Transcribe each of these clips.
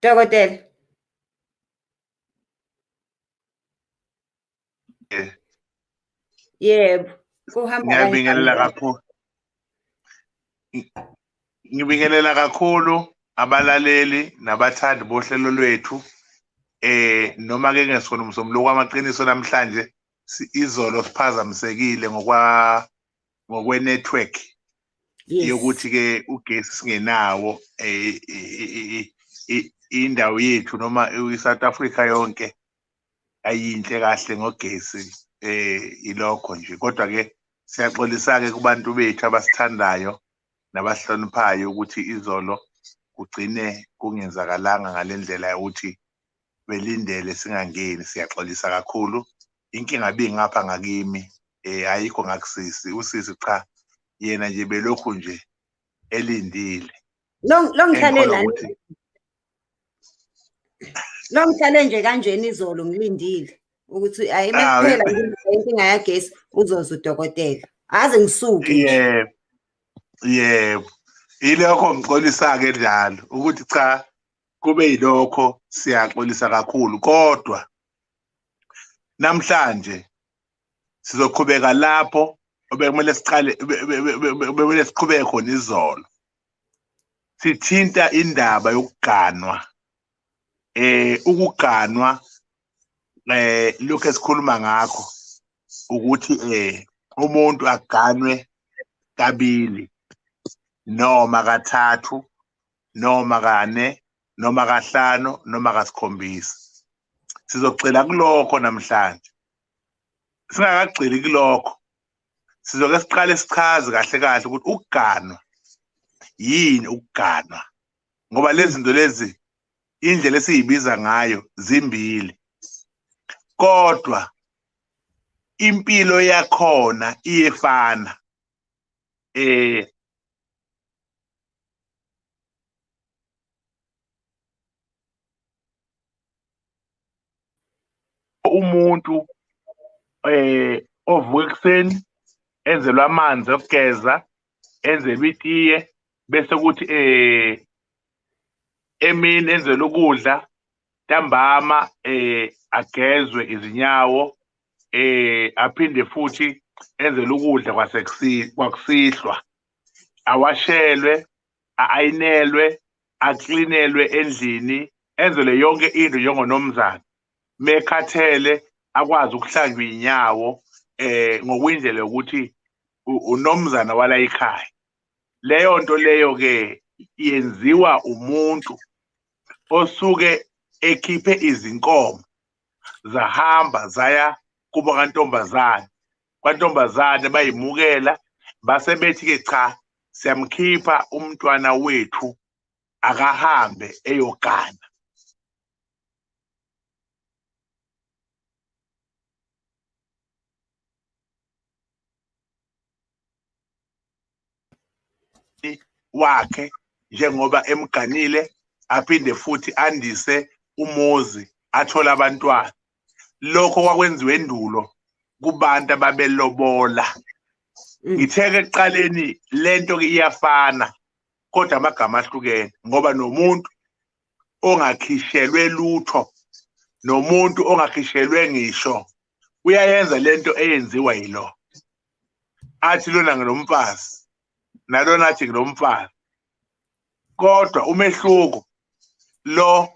Dokotela. Yebo, kuhamba Ngiyabingelela kakhulu. Ngibingelela kakhulu abalaleli nabathandi bohlelo lwethu. Noma ke ngesona umsombuluko wamaqiniso namhlanje izolo siphazamisekile ngokwe-network yokuthi ke ugesi singenawo indawo yethu noma iSouth Africa yonke ayinhle kahle ngogesi ilokho nje kodwa ke siyaxolisa ke kubantu bethu abasithandayo nabahloniphayo ukuthi izolo kugcine kungenzakalanga ngalendlela yokuthi belindele singangeni. Siyaxolisa kakhulu, inkinga bingapha ngakimi, ayikho ngakusisi. Usisi cha, yena nje belokhu nje elindile. Longihlale nje kanjeni izolo ngilindile ukuthi ayimekuphela inkinga yagesi uzoza udokotela. Aze ngisuke nje. Yebo. Ilokho ngixolisa-ke njalo ukuthi cha kube yilokho siyaxolisa kakhulu kodwa namhlanje sizoqhubeka lapho obekumele siqhubeke khona izolo. Sithinta indaba yokuganwa. Ukuganwa lokho esikhuluma ngakho ukuthi umuntu aganwe kabili noma kathathu noma kane noma kahlanu noma kasikhombisa. Sizogxila kulokho namhlanje. Singakagxili kulokho, sizoke siqale sichaze kahle kahle ukuthi ukuganwa yini ukuganwa, ngoba lezi zinto lezi indlela esiyibiza ngayo zimbili kodwa impilo yakhona iyefana. Umuntu ovuka ekuseni enzelwa amanzi okugeza, enzelwe itiye bese kuthi emini enzelwe ukudla, ntambama agezwe izinyawo, aphinde futhi enzelwe ukudla kwakusihlwa, awashelwe, ayinelwe, aklinelwe endlini, enzelwe yonke into njengonomzana. Mekhathele akwazi ukuhlanjwa inyawo ngokuyindlela yokuthi unomzana wala ekhaya. Leyo nto leyo ke yenziwa umuntu osuke ekhiphe izinkomo zahamba zaya kuba kwantombazane bayimukela base bethi ke cha siyamkhipha umntwana wethu akahambe eyogana. Wakhe njengoba emganile aphinde futhi andise umuzi athola abantwana. Lokho kwakwenziwe endulo kubantu ababelobola. Ngitheke ekuqaleni lento ke iyafana kodwa amagama ahlukene ngoba nomuntu ongakhishelwe lutho nomuntu ongakhishelwe ngisho uyayenza lento eyenziwa yilo. Athi lona nginomfazi nalona athi ngilomfazi kodwa umehluko lo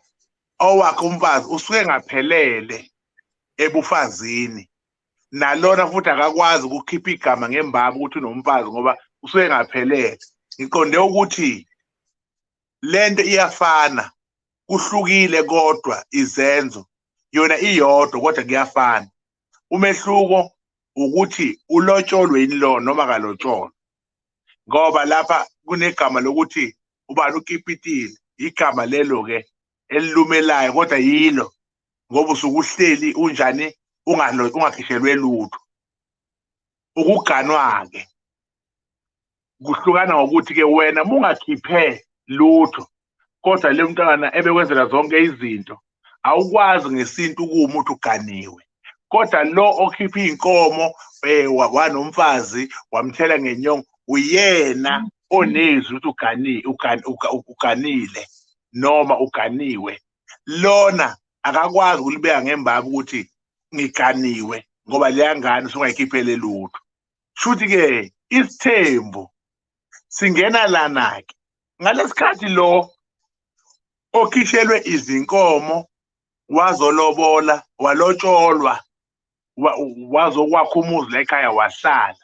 owakhe umfazi usuke ngaphelele ebufazini, nalona futhi akakwazi ukukhipha igama ngembaba ukuthi unomfazi ngoba usuke ngaphelele. Ngiqonde ukuthi lento iyafana, kuhlukile kodwa izenzo yona iyodwa kodwa kuyafana. Umehluko ukuthi ulotsholwe yini lo noma kalotsholwa, ngoba lapha kunegama lokuthi ubani uKipitile, igama lelo ke elilumelayo kodwa yilo ngoba usuke uhleli unjani ungakhishelwe lutho. Ukuganwa ke kuhlukana ngokuthi ke wena mungakhiphe lutho kodwa le mntwana ebekwenzela zonke izinto awukwazi ngesintu ukumuntu uganiwe, kodwa lo okhipha inkomo wanomfazi wamthela ngenyongo uyena onezwi ukuthi uganile noma uganiwe, lona akakwazi ukulibeka ngembaba ukuthi ngiganiwe ngoba leyangane sungayikhiphele lutho. Shuthi ke isithembu singena lana ke ngalesikhathi lo okhishelwe izinkomo wazolobola walotsholwa wazokwakha umuzi la ekhaya wahlala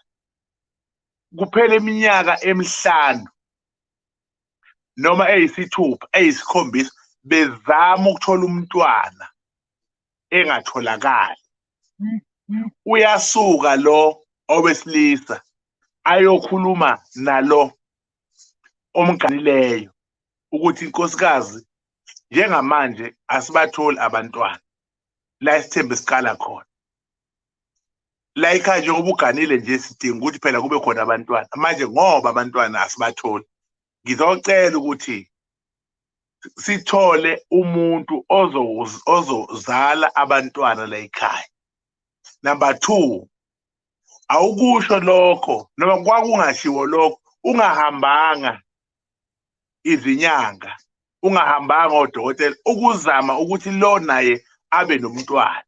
kuphela iminyaka emihlanu noma eyisithupha eyisikhombisa bezama ukuthola umntwana engatholakali. Uyasuka lo owesilisa ayokhuluma nalo omganileyo ukuthi inkosikazi njengamanje asibatholi abantwana la isithembu siqala khona la ekhaya njengoba uganile nje sidinga ukuthi phela kube khona abantwana manje ngoba abantwana asibatholi ngizocela ukuthi sithole umuntu ozozala abantwana la ekhaya. Number 2, awukusho lokho noma kwakungashiwo lokho ungahambanga izinyanga ungahambanga odokotela ukuzama ukuthi lo naye abe nomntwana.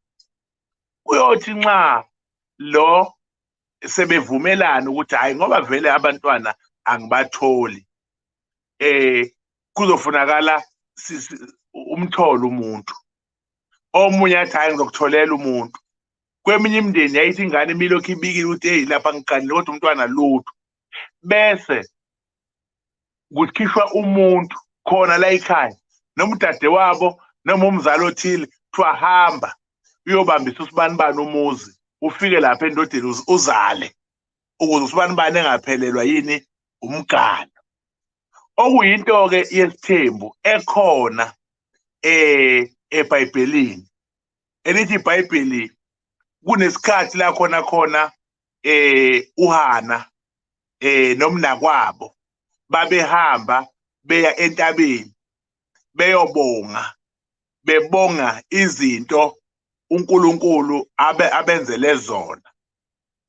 Uyothi nxa lo sebevumelana ukuthi hayi ngoba vele abantwana angibatholi kuzofunakala umtholo umuntu omunye athi hayi ngizokutholela umuntu. Kweminye imindeni yayithi ingane imilokhu ibikile ukuthi hey lapha ngiganile kodwa umntwana lutho, bese kukhishwa umuntu khona la ekhaya noma udade wabo noma umzali othile kuthiwa hamba uyobambisa usibanibani umuzi ufike lapha endodeni uzale ukuze usibanibani engaphelelwa yini umgano. Okuyinto ke yesithembu ekhona eBhayibhelini elithi iBhayibheli kunesikhathi la khona uHana nomnakwabo babehamba beya entabeni bebonga izinto uNkulunkulu abenzele zona.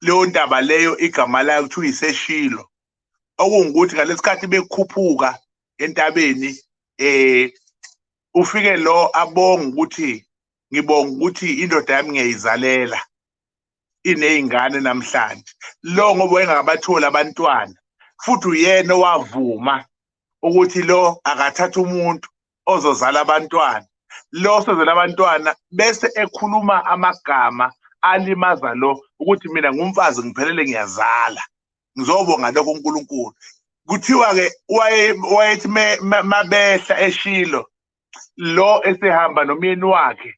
Leyo ndaba leyo igama layo kuthiwa iseShilo, okungukuthi ngalesikhathi bekhuphuka entabeni ufike lo abonga ukuthi ngibonga ukuthi indoda yami ngiyayizalela inezingane namhlanje. Lo ngoba engabatholi abantwana futhi uyena owavuma ukuthi lo akathatha umuntu ozozala abantwana. Lo sozela abantwana bese ekhuluma amagama alimaza lo ukuthi mina ngumfazi ngiphelele ngiyazala ngizobonga lokho uNkulunkulu. Kuthiwa ke wayethi mabehla eShilo lo esehamba nomyeni wakhe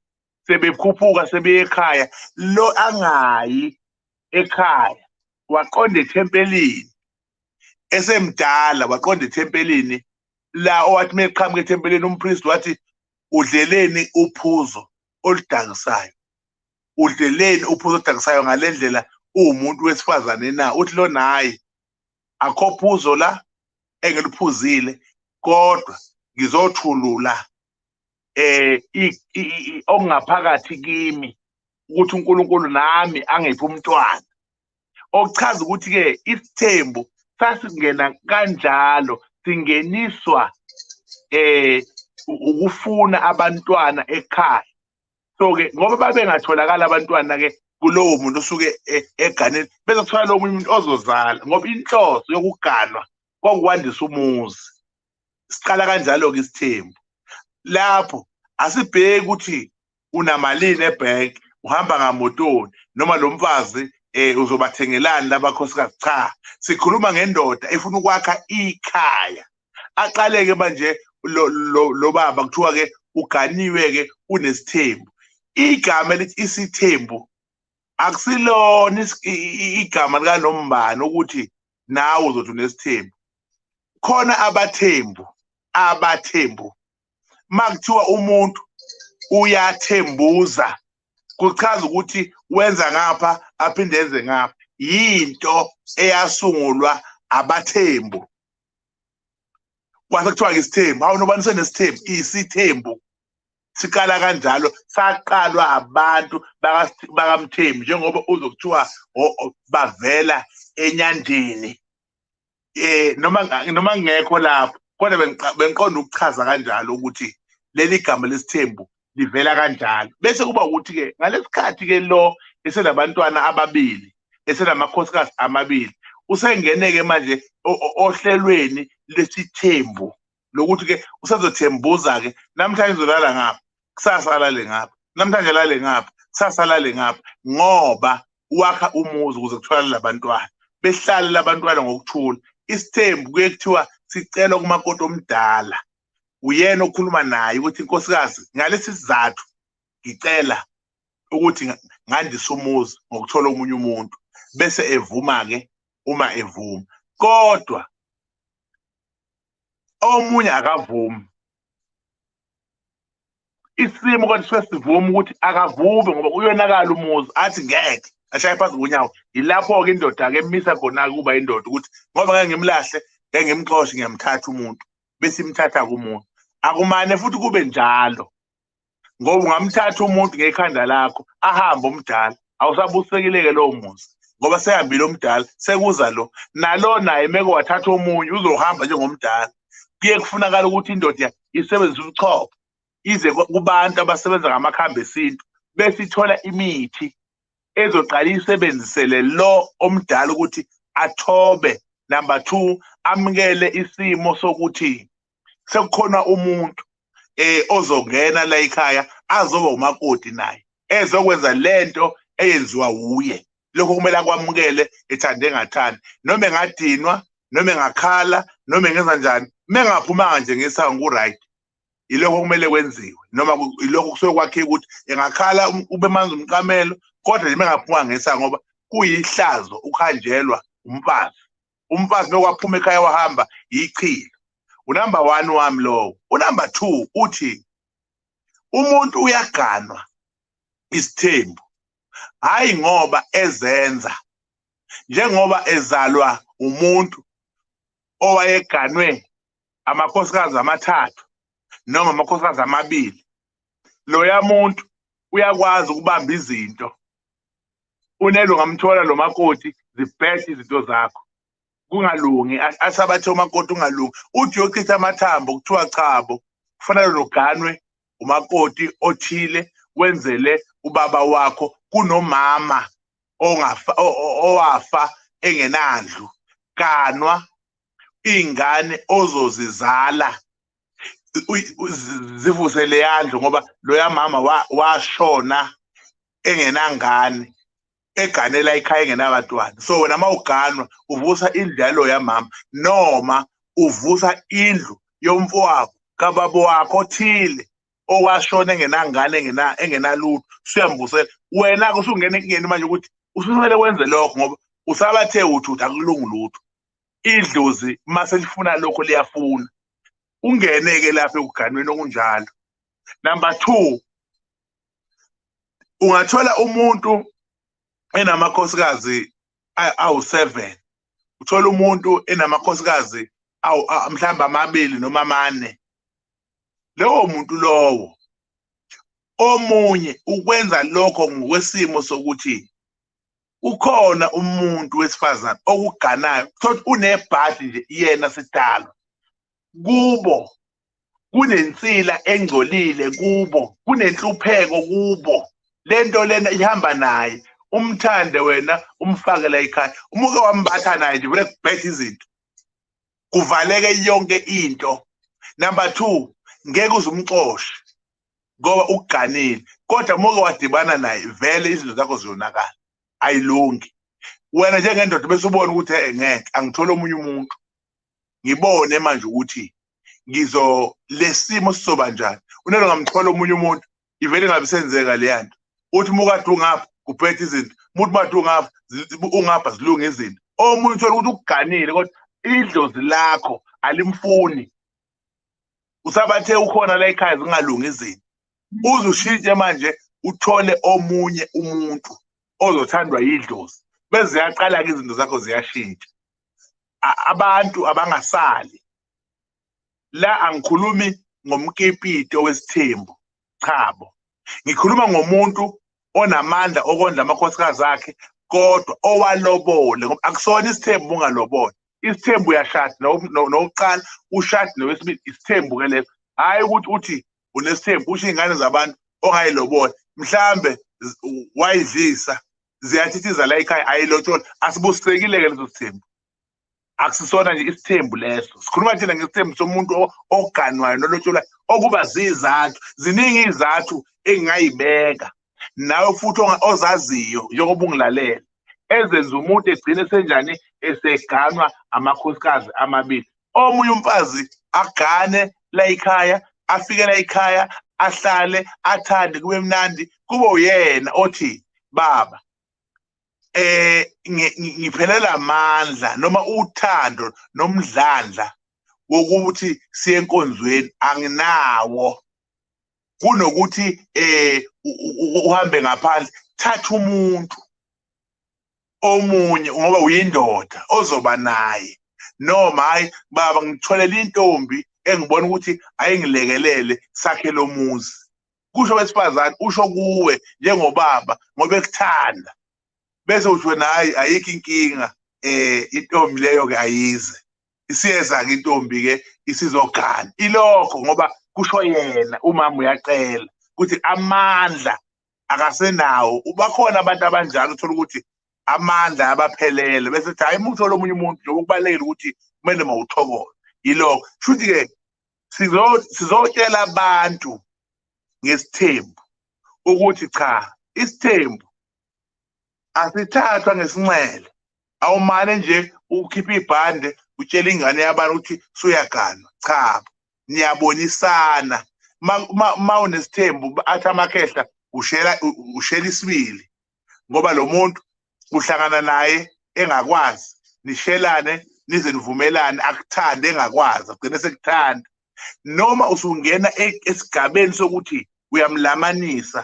sebekhuphuka sebeye ekhaya, lo angayi ekhaya waqonda ethempelini esemdala waqonda ethempelini la owathi meqhamuka ethempelini umpristi wathi udleleni uphuzo oludakisayo, udleleni uphuzo oludakisayo ngalendlela umuntu wesifazane na. Uthi lo naye akho phuzo la engiliphuzile kodwa ngizothulula okungaphakathi kimi ukuthi uNkulunkulu nami angiphe umntwana. Okuchaza ukuthi ke isithembu sasingena kanjalo singeniswa ukufuna abantwana ekhaya. So ke ngoba babengatholakala abantwana ke kulowo muntu osuke eganeni bezothola lo muntu ozozala ngoba inhloso yokuganwa kwakukwandisa umuzi. Siqala kanjalo ke isithembu. Lapho asibheki ukuthi unamalini ebhenki uhamba ngamotoni noma lo mfazi uzobathengelani labakhosikazi. Cha, sikhuluma ngendoda efuna ukwakha ikhaya. Aqaleke manje lo baba kuthiwa ke uganiwe ke unesithembu. Igama elithi isithembu akusilona igama lika nombani ukuthi nawe uzothi unesithembu. Khona abathembu makuthiwa umuntu uyathembuza kuchaza ukuthi wenza ngapha aphinde enze ngapha. Yinto eyasungulwa abathembu. Kwase kuthiwa isithembu, hawu nobani senesithembu, isithembu. Siqala kanjalo, saqalwa abantu bakamthembu njengoba uzokuthiwa bavela enyandeni. Noma ngekho lapho kodwa bengiqonda ukuchaza kanjalo ukuthi leli gama lesithembu livela kanjalo. Bese kuba ukuthi-ke ngalesikhathi-ke lo esenabantwana ababili, esenamakhosikazi amabili, usengene-ke manje ohlelweni lesithembu lokuthi-ke usezothembuza-ke, namhlanje uzolala ngapha, kusasa alale ngapha, namhlanje alale ngapha, kusasa alale ngapha, ngoba wakha umuzi ukuze kutholakale labantwana, behlale labantwana ngokuthula. Isithembu kuye kuthiwa sicelwa kumakoti omdala, uyena okhuluma naye ukuthi inkosikazi ngalesi sizathu ngicela ukuthi ngandise umuzi ngokuthola omunye umuntu, bese evuma-ke uma evuma. Kodwa omunye akavumi, isimo kodwa suke sivuma ukuthi akavume ngoba uyonakala umuzi, athi ngeke ashaye phansi ngonyawo. Yilapho-ke indoda-ke emisa khona-ke kuba indoda ukuthi ngoba ngeke ngimlahle, ngeke ngimxoshe, ngiyamthatha umuntu, bese imthatha kumuntu. Akumane futhi kube njalo, ngoba ungamthatha umuntu ngekhanda lakho ahambe omdala, awusabusekile-ke lowo muzi ngoba sehambile omdala, sekuza lo nalo naye meke wathatha omunye uzohamba njengomdala. Kuye kufunakala ukuthi indoda isebenzise ubuchopho, ize kubantu abasebenza ngamakhambi esintu, bese ithola imithi ezoqala isebenzisele lo omdala ukuthi athobe. Number 2, amukele isimo sokuthi sekukhona umuntu ozongena la ekhaya azoba umakoti naye ezokwenza lento eyenziwa uye. Lokho kumele akwamukele ethande engathandi, noma engadinwa, noma engakhala, noma engenza njani, mengaphumanga nje ngesango ku-right, ilokho kumele kwenziwe. Noma ilokho kusuke kwakhe ukuthi engakhala ube manzi umqamelo, kodwa nje mengaphumanga ngesango ngoba kuyihlazo ukuhanjelwa umfazi. Umfazi mekwaphuma ekhaya wahamba ichilo. Unumber 1 wami lowo. Unumber 2 uthi umuntu uyaganwa isithembu, hayi ngoba ezenza, njengoba ezalwa umuntu owayeganwe amakhosikazi amathathu noma amakhosikazi amabili. Loya muntu uyakwazi ukubamba izinto, unelo ngamthola lo makoti zibheshe izinto zakho, kungalungi asabathe umakoti ungalungi. Uthi uyochitha amathambo kuthiwa chabo, kufanele loganwe umakoti othile wenzele ubaba wakho, kunomama owafa engenandlu. Ganwa ingane ozozizala zivusele yandlu ngoba loya mama washona engenangane, eganela ikhaya engenabantwana. So wena mawuganwa uvusa indlu yalo yamama, noma uvusa indlu yomfowabo kababa wakho othile owashona engenangane, engenalutho, suyambusela. Wena-ke usungena enkingeni manje ukuthi ususele wenze lokho ngoba usabathe uthi akulungi lutho. Idlozi mase lifuna lokho liyafuna, ungene-ke lapha ekuganweni okunjalo. Number 2, ungathola umuntu enamakhosikazi awu7, uthola umuntu enamakhosikazi mhlawumbe amabili noma amane. Lowo muntu lowo omunye ukwenza lokho ngokwesimo sokuthi ukhona umuntu wesifazane okuganayo, thothi unebhadi nje yena sidalwa, kubo kunensila engcolile, kubo kunenhlupheko, kubo lento lena ihamba naye. Umthande wena umfake la ekhaya, umuke wambatha naye nje vele kubhethe izinto, kuvaleke yonke into. Number 2, ngeke uzumxoshe ngoba ukuganile, kodwa umuke wadibana naye vele izinto zakho ziyonakala, ayilungi. Wena njengendoda bese ubona ukuthi ngeke angithola omunye umuntu, ngibone manje ukuthi lesimo sizoba njani. Unelo ngamthola omunye umuntu ivele ngabe senzeka le yanto, uthi mukade ungapha kubhethe izinto, umuntu made ungapha zilunga izinto. Omunye uthola ukuthi ukuganile kodwa idlozi lakho alimfuni, usabathe ukhona la ekhaya zingalungi izinto. Uzushintshe manje uthole omunye umuntu ozothandwa yidlozi, bese ziyaqala-ke izinto zakho ziyashintsha. Abantu abangasali la, angikhulumi ngomkipito wesithembu, chabo, ngikhuluma ngomuntu onamandla okondla amakhosikazi akhe kodwa owalobole, ngoba akusona isithembu ungalobola. isithembu uyashada nokuqala ushada nowesibili isithembu ke leso hayi ukuthi uthi unesithembu usho izingane zabantu ongayilobola mhlambe wayidlisa ziyathithiza la ekhaya ayilotshola asibusekile ke leso sithembu akusisona nje isithembu leso sikhuluma thina ngesithembu somuntu oganwayo nolotshola okuba zizathu ziningi izathu engingayibeka nawe futhi ozaziyo njengoba ungilalela ezenza umuntu egcine senjani eseganwa amakhosikazi amabili omunye umfazi agane la ekhaya afike la ekhaya ahlale athande kube mnandi kube uyena othi baba ngiphelela amandla noma uthando nomdlandla wokuthi siye enkonzweni anginawo kunokuthi uhambe ngaphandle thatha umuntu omunye ngoba uyindoda ozoba naye noma hayi baba ngitholela intombi engibona ukuthi ayingilekelele sakhe lomuzi kusho wesifazane usho kuwe njengobaba ngoba ekuthanda bese uthi wena hayi ayikho inkinga intombi leyo ke ayize isiyeza ke intombi ke isizogana ilokho ngoba kusho yena umama uyacela ukuthi amandla akasenawo bakhona abantu abanjalo uthola ukuthi amandla abaphelele besethi hayi umutho lomunye umuntu njengoba kubalekile ukuthi kumele mawuthokoze ilokho futhi ke sizotshela abantu ngesithembu ukuthi cha isithembu asithathwa ngesinxele awumane nje ukhipha ibhande utshela ingane yabantu ukuthi suyaganwa cha niyabonisana ma unesithembu athi amakhehla ushela isibili ngoba lo muntu uhlangana naye engakwazi nishelane nize nivumelane akuthande engakwazi agcine sekuthanda noma usungena esigabeni sokuthi uyamlamanisa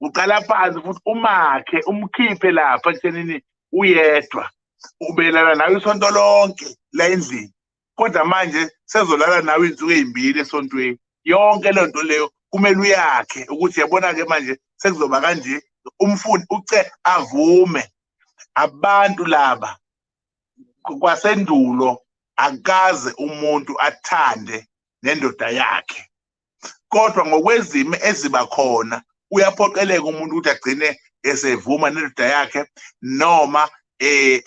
uqala phansi futhi umakhe umkhiphe lapha ekuthenini uyedwa ubelana nawe isonto lonke la endlini kodwa manje sezolala nawe insuku ezimbili esontweni yonke le nto leyo kumele uyakhe ukuthi yabona ke manje sekuzoba kanje umfundi avume abantu laba kwasendulo akaze umuntu athande nendoda yakhe kodwa ngokwezimo eziba khona uyaphoqeleka umuntu ukuthi agcine esevuma nendoda yakhe noma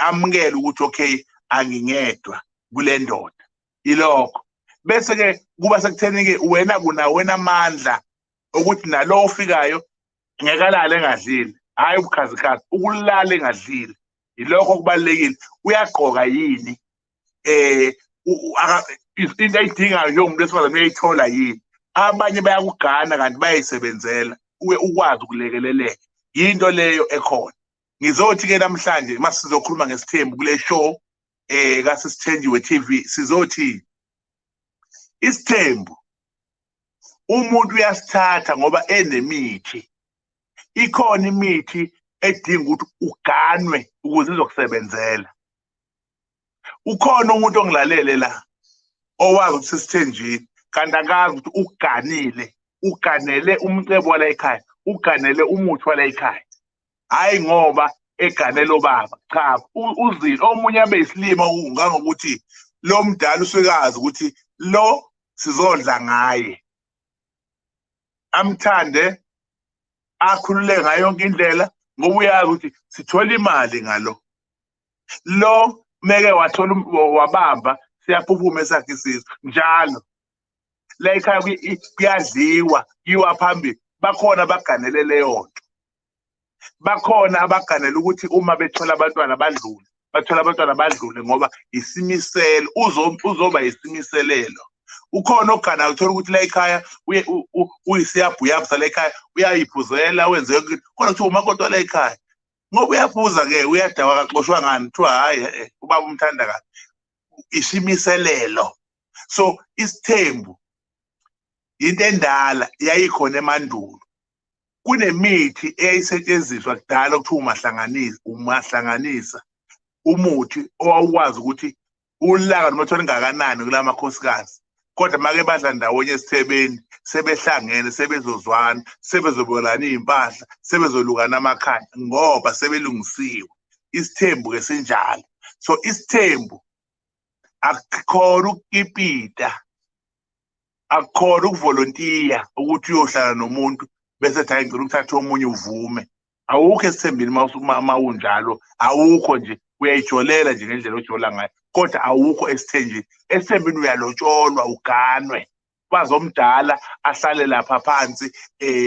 amukele ukuthi okay angingedwa kule ndoda ilokho bese ke kuba sekutheni ke wena amandla ukuthi nalo ofikayo ngekalala engadlile hayi ubukhazikhazi ukulala engadlile ilokho kubalekile uyagqoka yini into ayidingayo njengomuntu wesifazane uyayithola yini abanye bayakugana kanti bayayisebenzela ukwazi ukulekeleleka yinto leyo ekhona ngizothi ke namhlanje masizokhuluma ngesithembu kule show kaSisithenjiwe TV sizothi isithembu umuntu uyasithatha ngoba enemithi ikhona imithi edinga ukuthi uganwe ukuze izokusebenzela ukhona umuntu ongilalele la owazi ukuthi Sisithenjini kanti akazi ukuthi uganele umcebo wala ekhaya uganele umuthi wala ekhaya hayi ngoba eganele obaba cha uzile omunye abe isilima ungangokuthi lo mdala usekazi ukuthi lo sizodla ngaye amthande akhulule ngayo yonke indlela ngoba uyazi ukuthi sithola imali ngalo lo meke wathola wabamba siyaphuphuma esakhe isizwe njalo la ekhaya kuyadliwa yiwa phambili bakhona abaganele leyo nto bakhona abaganele ukuthi uma bethola abantwana badlule ngoba isimiselo uzoba isimiselelo ukhona ogana uthola ukuthi la ekhaya uyisiyabhuyabuza la ekhaya uyayiphuzela wenze khona kuthiwa umakoti la ekhaya ngoba uyaphuza ke uyadawa kaxoshwa ngani kuthiwa hayi ubaba umthanda kabi isimiselelo so isithembu into endala yayikhona emandulo kunemithi eyayisetshenziswa kudala ukuthi umahlanganisa umuthi owawukwazi ukuthi ulaka noma uthola ingakanani kula makhosikazi kodwa make badla ndawonye esithebeni sebehlangene sebezozwana sebezobolana izimpahla sebezolukana amakhaya ngoba sebelungisiwe isithembu ke sinjalo so isithembu akukhona ukukipita, akukhona ukuvolontiya ukuthi uyohlala nomuntu bese thayi ngicela ukuthatha omunye uvume. Awukho esithembeni mawunjalo, awukho nje, uyayijolela nje ngendlela ojola ngayo, kodwa awukho esithenjini. Esithembeni uyalotsholwa, uganwe. Ufazi omdala ahlale lapha phansi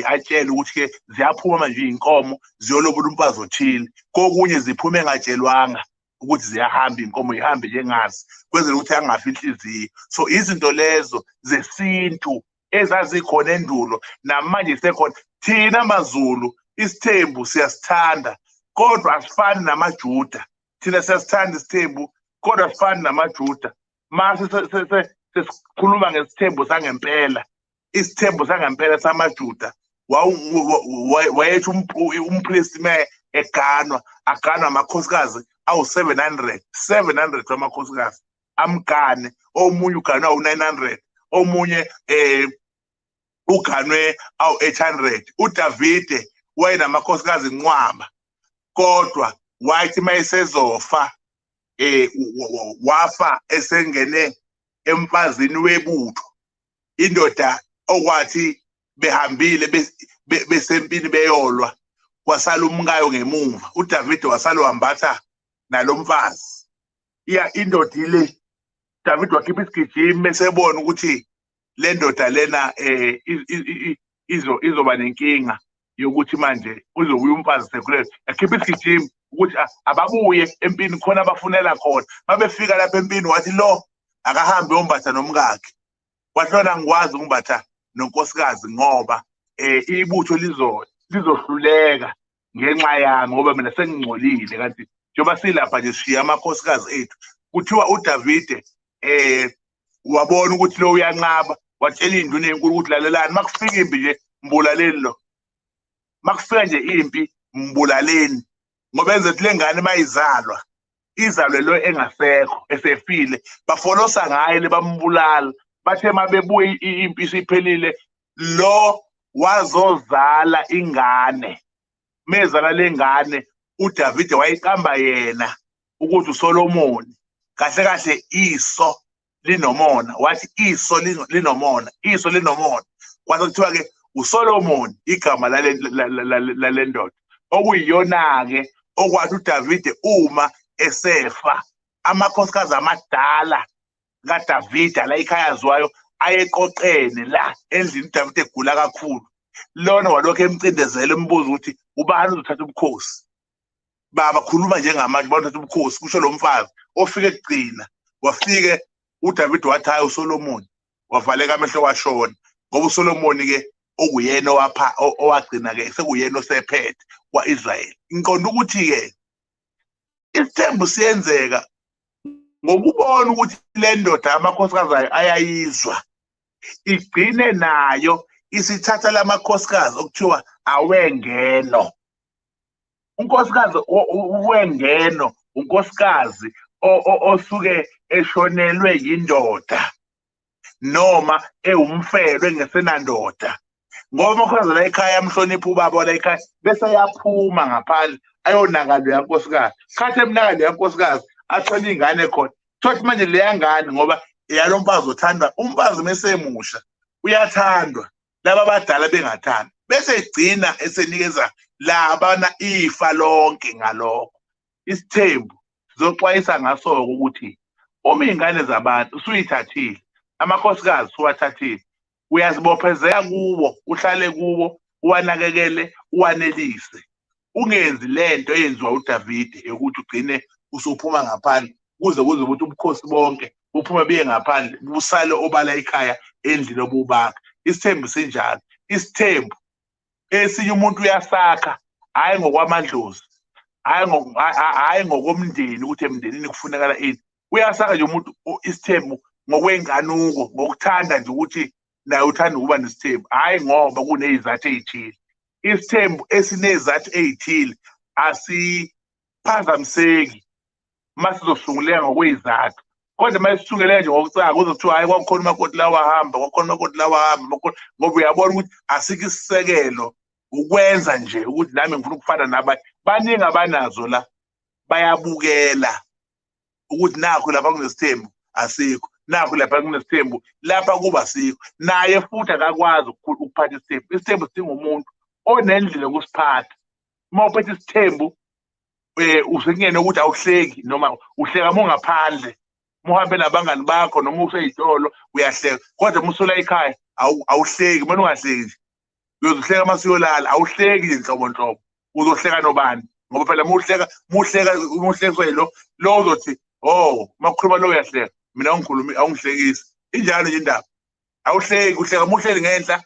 atshele ukuthi-ke ziyaphuma manje iy'nkomo ziyolobola umfazi othile, kokunye ziphuma engatshelwanga ukuthi ziyahamba iy'nkomo, yihambe njengazi, kwenzela ukuthi angafi inhliziyo. So izinto lezo zesintu ezazikhona endulo namanje sekhona. Thina maZulu isithembu siyasithanda, kodwa asifani namaJuda. Thina siyasithanda isithembu, kodwa asifani namaJuda. Mase sesikhuluma ngesithembu sangempela, isithembu sangempela samaJuda, wayethi umpristi eganwa, aganwa amakhosikazi awu-700 wamakhosikazi amgane. Omunye uganwe awu-900, omunye uganwe awu-800. uDavide wayenamakhosikazi nqwaba, kodwa wathi mayesezofa wafa esengene emfazini webutho, indoda okwathi behambile besempini beyolwa, kwasala umkayo ngemuva. uDavide wasala wambatha nalomfazi. Indoda ile Davide wakhipha isigijimi mesebona ukuthi le ndoda lena izoba nenkinga yokuthi manje uzobuya umfazi sekhulelwe. Yakhipha isigijimi ukuthi ababuye empini, khona abafunela khona. Mabefika lapha empini wathi lo akahambe yombatha nomkakhe. Wahlona ngikwazi ukumbatha nonkosikazi ngoba ibutho lizohluleka ngenxa yami, ngoba mina sengingcolile. Kanti njengoba silapha nje sishiya amakhosikazi ethu. Kuthiwa uDavide wabona ukuthi lo uyanqaba, watshela induna enkulu ukuthi lalelani, makufika impi nje mbulaleni lo, makufika nje impi mbulaleni, ngoba enze ukuthi le ngane mayizalwa izalwe lo engasekho esefile, bafolosa ngaye le bambulala. Bathe mabebuye impi isiphelile, lo wazozala ingane. Mezala lengane uDavide wayiqamba yena ukuthi uSolomoni. Kahle kahle iso linomona, wathi iso linomona, iso linomona. Kwase kuthiwa-ke uSolomoni igama lale ndoda, okuyiyona-ke okwathi uDavide uma esefa amakhosikazi amadala kaDavide la ikhayaziwayo ayeqoqene la endlini uDavide egula kakhulu. Lona walokho emcindezela embuza ukuthi ubani uzothatha ubukhosi. Bakhuluma njengamanje bathatha ubukhosi, kusho lo mfazi ofike ekugcina. Wafike uDavide wathi hayi uSolomoni, wavaleka amehlo washona, ngoba uSolomoni-ke okuyena owagcina-ke sekuyena osephethe kwa-Israyeli. Ngiqonda ukuthi-ke isithembu siyenzeka ngokubona ukuthi le ndoda amakhosikazi ayo ayayizwa, igcine nayo isithatha lamakhosikazi okuthiwa awengeno. Unkosikazi wengeno unkosikazi osuke eshonelwe yindoda noma ewumfelo engesenandoda, ngoba amakhosikazi la ekhaya amhlonipha ubaba la ekhaya bese yaphuma ngaphandle ayonaka lo yankosikazi. Khathi emnaka lo yankosikazi athola ingane khona, thothi manje leya ngane ngoba eyalo mfazi othandwa, umfazi mesemusha uyathandwa, laba abadala bengathanda, bese egcina esenikeza labana ifa lonke ngalokho. Isithembu sizoxwayisa ngaso ukuthi uma iy'ngane zabantu usuyithathile, amakhosikazi usuwathathile, uyazibophezela kuwo, uhlale kuwo, uwanakekele, uwanelise. Ungenzi lento eyenziwa uDavide yokuthi ugcine usuphuma ngaphandle kuze ukuthi ubukhosi bonke buphume biye ngaphandle, busale obala ekhaya endlini obubakha. Isithembu sinjalo. Isithembu esinye umuntu uyasakha, hhayi ngokwamadlozi, hhayi ngokomndeni ukuthi emndenini kufunekala ini. Uyasakha nje umuntu isithembu ngokwenganuko, ngokuthanda nje ukuthi naye uthanda ukuba nesithembu, hhayi ngoba kuney'zathu ey'thile. Isithembu esiney'zathu ey'thile asiphazamiseki masizosunguleka ngokwey'zathu, kodwa masisunguleka nje ngokucaka uzothiwa hhayi kwakukhona umakoti la wahamba, kwakukhona umakoti la wahamba, ngoba uyabona ukuthi asikho isisekelo, ukwenza nje ukuthi nami ngifuna ukufana nabanye. Baningi abanazo la, bayabukela ukuthi nakho lapha kunesithembu, asikho. Nakho lapha kunesithembu, lapha kuba sikho. Naye futhi akakwazi ukuphatha isithembu. Isithembu sidinga umuntu onendlela yokusiphatha. Uma uphethe isithembu, usekuyena ukuthi awuhleki noma uhleka uma ungaphandle. Uma uhambe nabangani bakho noma useyitolo uyahleka. Kodwa uma usula ekhaya awuhleki, mina ungahleki nje. Uyohleka uma usuyolala, awuhleki nje nhlobo. Uzohleka nobani? Ngoba phela muhleka lo uzothi, oh, makukhuluma lo uyahleka. Mina ungikhulumi awungihlekisi. Injalo nje indaba. Awuhleki, uhleka muhleli ngenhla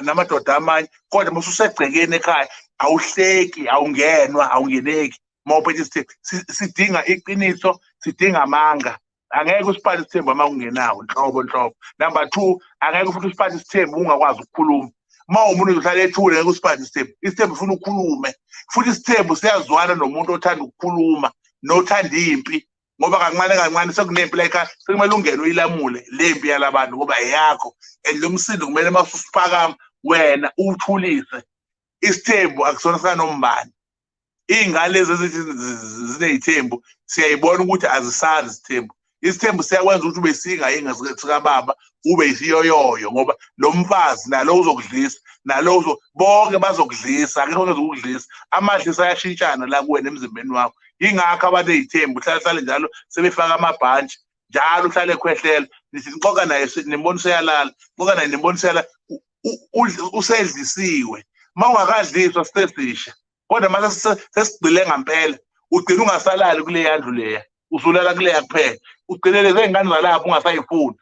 namadoda amanye, kodwa mususegcekeni ekhaya awuhleki, awungenwa, awungeneki. Mawuphethe isithembu, sidinga iqiniso, sidinga amanga. Angeke usiphathe isithembu uma ungenawo nhlobo. Number 2, angeke futhi usiphathe isithembu ungakwazi ukukhuluma. Uma umuntu uhlala ethule ngeke usiphathe isithembu. Isithembu ufuna ukukhulume. Futhi isithembu siyazwana nomuntu othanda ukukhuluma, nothanda impi. Ngoba kancane sekunempi la ekhaya, sekumele ungene uyilamule lempi yalabantu ngoba eyakho. And lo msindo kumele masusiphakama wena uthulise. Isithembu akusona sikaNombani. Iy'ngane lezi ezithi ziney'thembu siyayibona ukuthi azisazi isithembu. Isithembu siyakwenza ukuthi ube singayinga sikababa, ube isiyoyoyo ngoba lo mfazi nalo uzokudlisa, bonke bazokudlisa, akekho ozokudlisa. Amadlisa ayashintshana la kuwena emzimbeni wakho. Yingakho abantu ey'thembu uhlale njalo sebefaka amabhantshi, njalo uhlale ekhwehlela. Nithi nixoka naye nimbona useyalala, nixoka naye nimbona useyalala. Usedlisiwe. Uma ungakadliswa sesisha. Kodwa mase sesigcile ngempela, ugcina ungasalali kule yandlu leya, usulala kuleya kuphela. Ugcine lezi ngane zalapho ungasayifuni,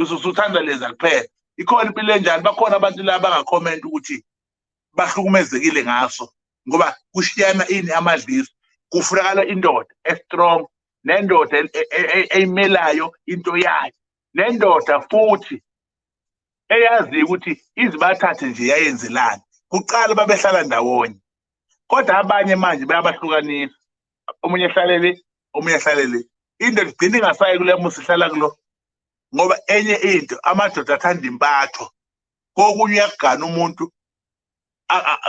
usuthanda leza kuphela. Ikhona impilo enjani, bakhona abantu laba abangakhomenta ukuthi bahlukumezekile ngaso ngoba kushiyana ini amadlisi. Kufunakala indoda estrong, nendoda eyimelayo into yayo, nendoda futhi eyaziyo ukuthi izibathathe nje yayenzelani. Kuqala babehlala ndawonye, kodwa abanye manje bayabahlukanisa. Omunye ehlale le, omunye ehlale le. Indoda igcina ingasayi kule musi ihlala kulo ngoba enye into amadoda athanda impatho. Kokunye uyakugana umuntu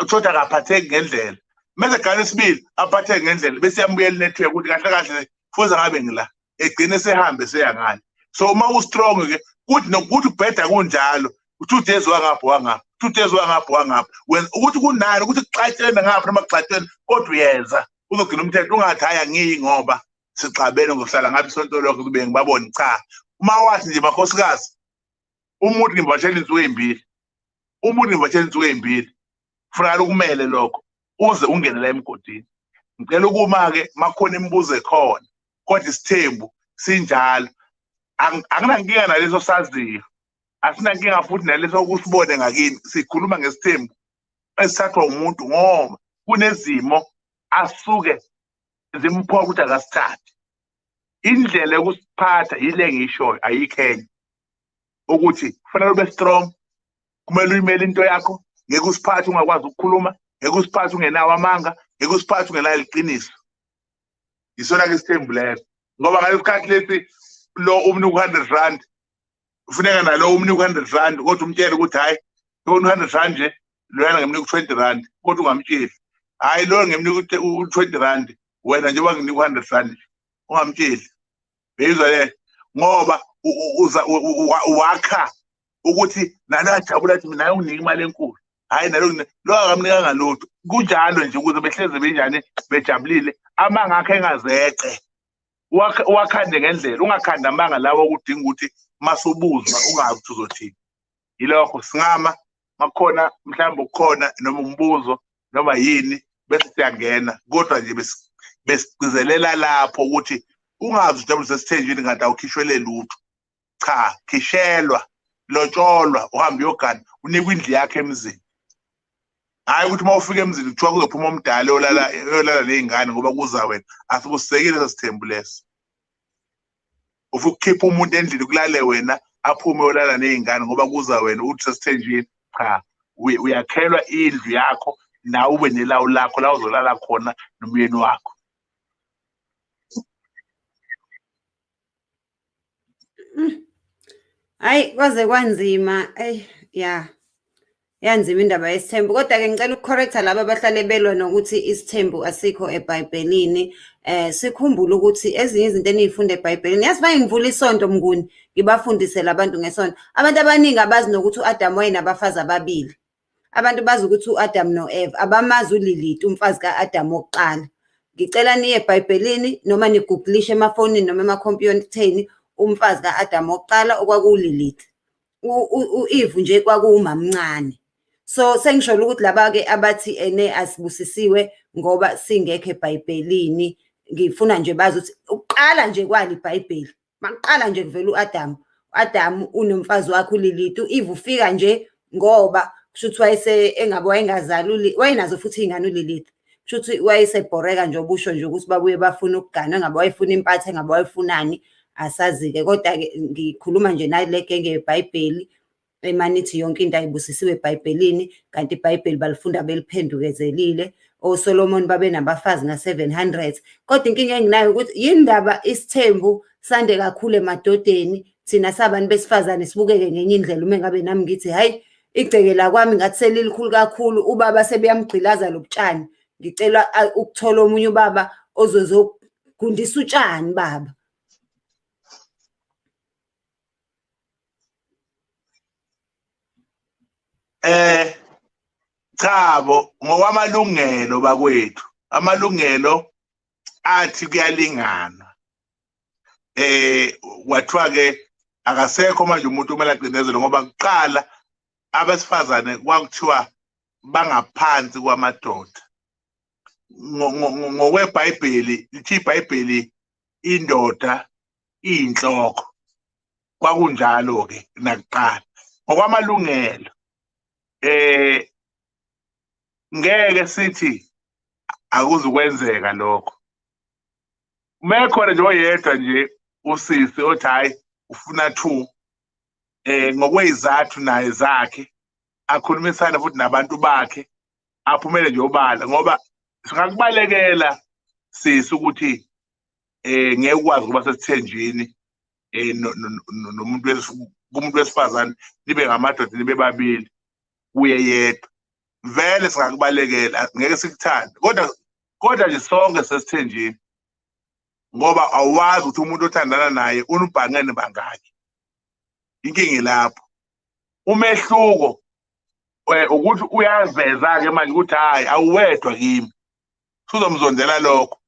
uthola akaphatheki ngendlela. Mase gane isibili aphatheke ngendlela bese yambuyela network ukuthi kahle fuze ngabe ngila. Egcine sehambe seyangani. So uma ustrong ke kuthi nokuthi ubheda kunjalo. 2 days wangapha 2 days wangapha when ukuthi kunani ukuthi kuxatshene ngapha noma kuxatshene kodwa uyenza uzogcina umthetho ungathi haya ngiyi ngoba sixabene ngokuhlala ngathi sonto lokho kube ngibabone cha. Uma wathi nje makhosikazi umuntu ngimbatshela insuku ezimbili kufanele ukumele lokho uze ungene la emgodini. Ngicela ukuma ke makhona imibuzo ekhona kodwa isithembu sinjalo. Akunankinga naleso saziyo, asinankinga futhi naleso ukusibone ngakini. Sikhuluma ngesithembu esithathwa umuntu ngoba kunezimo asuke zimphoqa ukuthi akasithathe. Indlela yokusiphatha yile ngishoyo ayikhenye ukuthi kufanele ube strong, kumele uyimele into yakho, ngeke usiphathe ungakwazi ukukhuluma, ngeke usiphathe ungenawo amanga, ngeke usiphathe ungenalo iqiniso. Isona ke isithembu leso ngoba ngalesikhathi lesi lo umnika 100 rand ufuneka nalo umnika 100 rand kodwa umtshele ukuthi hayi yona 100 rand nje loyana ngemnika 20 rand kodwa ungamtsheli hayi lo ngemnika 20 rand wena nje wanginika 100 rand ungamtsheli. Bezwa le ngoba wakha ukuthi nalo ajabula athi mina unginika imali enkulu, hayi nalo akamnika ngalutho. Kunjalo nje ukuze behleze benjani bejabulile amanga akhe engazece. Wakhande ngendlela, ungakhanda amanga lawo ukudinga ukuthi masubuzwa ungazi ukuthi uzothini. Yilokho singama makhona mhlawumbe ukukhona noma umbuzo noma yini bese siyangena kodwa nje besigcizelela lapho ukuthi ungazi ujabulise esithenjini kanti awukhishwele lutho. Cha, khishelwa, lotsholwa, uhambe uyogana, unikwe indlu yakhe emzini. Hayi ukuthi uma ufika emzini kuthiwa kuzophuma omdala oyolala nezingane ngoba kuza wena. Asikusekile sasithembu leso. Ufuna ukukhipha umuntu endlini kulale wena aphume oyolala nezingane ngoba kuza wena uthi sasithenjini. Cha, uyakhelwa indlu yakho nawe ube nelawo lakho la uzolala khona nomyeni wakho. Hayi kwaze kwanzima ya yanzima indaba yesithembu. Kodwa-ke ngicela ukucorrecta laba abahlale belwa nokuthi isithembu asikho eBhayibhelini. Sikhumbule ukuthi ezinye izinto eniy'funda eBhayibhelini, yazi uma ngivula isonto Mnguni, ngibafundise labantu ngesonto. Abantu abaningi abazi nokuthi u-Adamu wayenabafazi ababili. Abantu bazi ukuthi u-Adamu no-Eva, abamazi uLilith umfazi ka-Adamu wokuqala. Ngicela niye eBhayibhelini noma nigugulishe emafonini noma emakhompyutheni umfazi ka-Adamu wokuqala okwakuwuLilith. U-Eve nje kwakuwumamncane. So sengisholo ukuthi laba-ke abathi asibusisiwe ngoba singekho eBhayibhelini, ngifuna nje bazi ukuthi ukuqala nje kwalo iBhayibheli, makuqala nje kuvela u-Adamu unomfazi wakhe uLilith. U-Eve ufika nje ngoba kusho ukuthi engabe wayengazali wayenazo futhi iy'ngane uLilith. Kusho ukuthi wayesebhoreka nje obusho nje ukuthi babuye bafuna ukugana, engabe wayefuna impatho, engabe wayefunani, asazi-ke. Kodwa-ke ngikhuluma nje nale genge yeBhayibheli emanithi yonke into ayibusisiwe eBhayibhelini, kanti iBhayibheli balifunda beliphendukezelile. OSolomon babe nabafazi nga-700. Kodwa inkinga enginayo ukuthi yini ndaba isithembu sande kakhulu emadodeni, thina sabantu besifazane sibukeke ngenye indlela. Uma ngabe nami ngithi hhayi, igceke la kwami ngathi selilikhulu kakhulu, ubaba sebeyamgqilaza lo butshani, ngicela ukuthola omunye ubaba ozozogundisa utshani baba. Chabo, ngokwamalungelo bakwethu, amalungelo athi kuyalingana. Kwathiwa ke akasekho manje umuntu kumele acinezele ngoba kuqala abesifazane kwakuthiwa bangaphansi kwamadoda. NgokweBhayibheli lithi iBhayibheli indoda iyinhloko. Kwakunjalo ke nakuqala. Ngokwamalungelo ngeke sithi akuzukwenzeka lokho. Mekhona nje oyedwa nje usisi othi hayi ufuna 2 ngokwezathu naye zakhe, akhulumisane futhi nabantu bakhe, aphumele nje obala ngoba singakubalekela sisi ukuthi ngeke ukwazi ukuba sesithenjini kumuntu wesifazane nibe ngamadoda nibe babili kuye yedwa. Vele singakubalekela, ngeke sikuthande, kodwa nje sonke sesithenjini ngoba awazi ukuthi umuntu othandana naye unubhangene bangaki. Inkinga ilapho. Umehluko ukuthi uyaveza-ke manje ukuthi hhayi awuwedwa kimi, suzomzondela lokho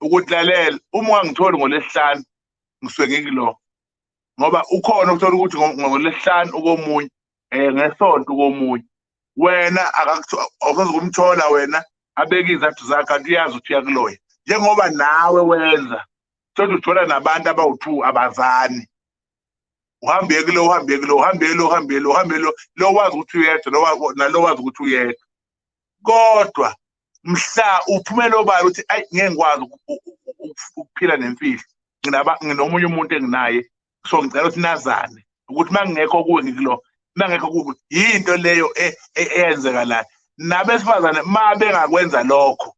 ukuthi lalela uma ungangitholi ngoLwesihlanu ngisuke ngikulo, ngoba ukhona ukuthola ukuthi ngoLwesihlanu ukomunye ngesonto ukomunye wena awusoze kumthola wena abeke izathu zakhe, kanti uyazi ukuthi uyakuloya njengoba nawe wenza. Thola uthola nabantu abawu-2 abazani, uhambe kulo uhambe kulo uhambe lo uhambe lo uhambe lo wazi ukuthi uyedwa nalo wazi ukuthi uyedwa. Kodwa mhla uphumela obala ukuthi ayi ngeke ngikwazi ukuphila nemfihlo, nginomunye umuntu enginaye, so ngicela ukuthi nazane ukuthi mangingekho kuwe ngikulo, mangekho kuwe yinto leyo eyenzeka la. Nabesifazane ma bengakwenza lokho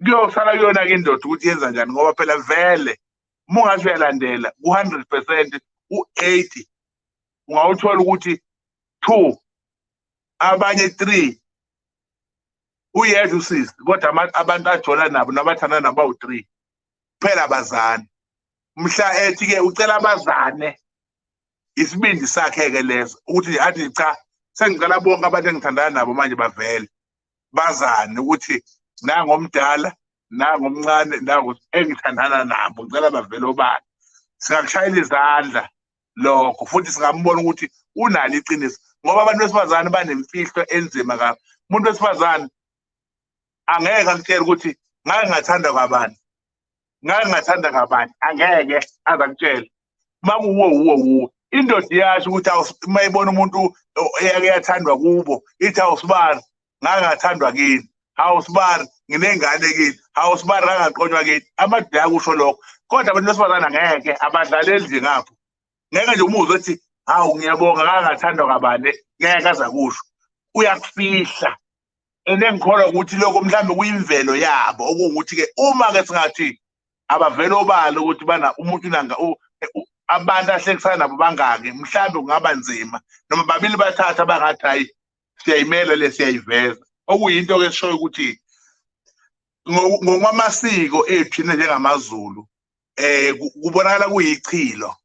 kuyosala kuyona-ke indoda ukuthi yenza njani, ngoba phela vele uma ungathi uyalandela ku-100% u-80 ungawuthola ukuthi 2 abanye 3 uyedwa usisi, kodwa abantu ajola nabo nabathanda nabo bawu-3 kuphela abazane. Mhla ethi-ke ucela abazane, isibindi sakhe-ke leso ukuthi athi cha sengicela bonke abantu engithandana nabo manje bavele bazane ukuthi nangomdala nangomncane engithandana nabo ngicela bavele obala. Singakushayela izandla lokho futhi singambona ukuthi unalo iqiniso, ngoba abantu besifazane banemfihlo enzima kabi. Umuntu wesifazane angeke akutshele ukuthi ngake ngathanda kabani, ngake ngathanda kabani, angeke aze akutshele. Makuwo indoda iyasho ukuthi uma ibona umuntu eyake yathandwa kubo ithi awusibari ngake ngathandwa kini, awusibari nginengane kini, awusibari ngake ngaqonywa kini. Amadoda akusho lokho, kodwa abantu besifazane angeke abadlaleli nje ngapho. Ngeke nje umuzwe ethi hawu ngiyabonga ngake ngathandwa kabani, ngeke aze akusho, uyakufihla. Engikholwa ukuthi lokho mhlambe kuyimvelo yabo, okuwukuthi-ke uma-ke singathi abavele obala ukuthi bana umuntu abantu ahlekisana nabo bangaki mhlawumbe kungaba nzima noma babili bathatha abangathi hayi siyayimela le siyayiveza okuyinto ke eshoyo ukuthi ngokwamasiko ethu njengamaZulu kubonakala kuyichilo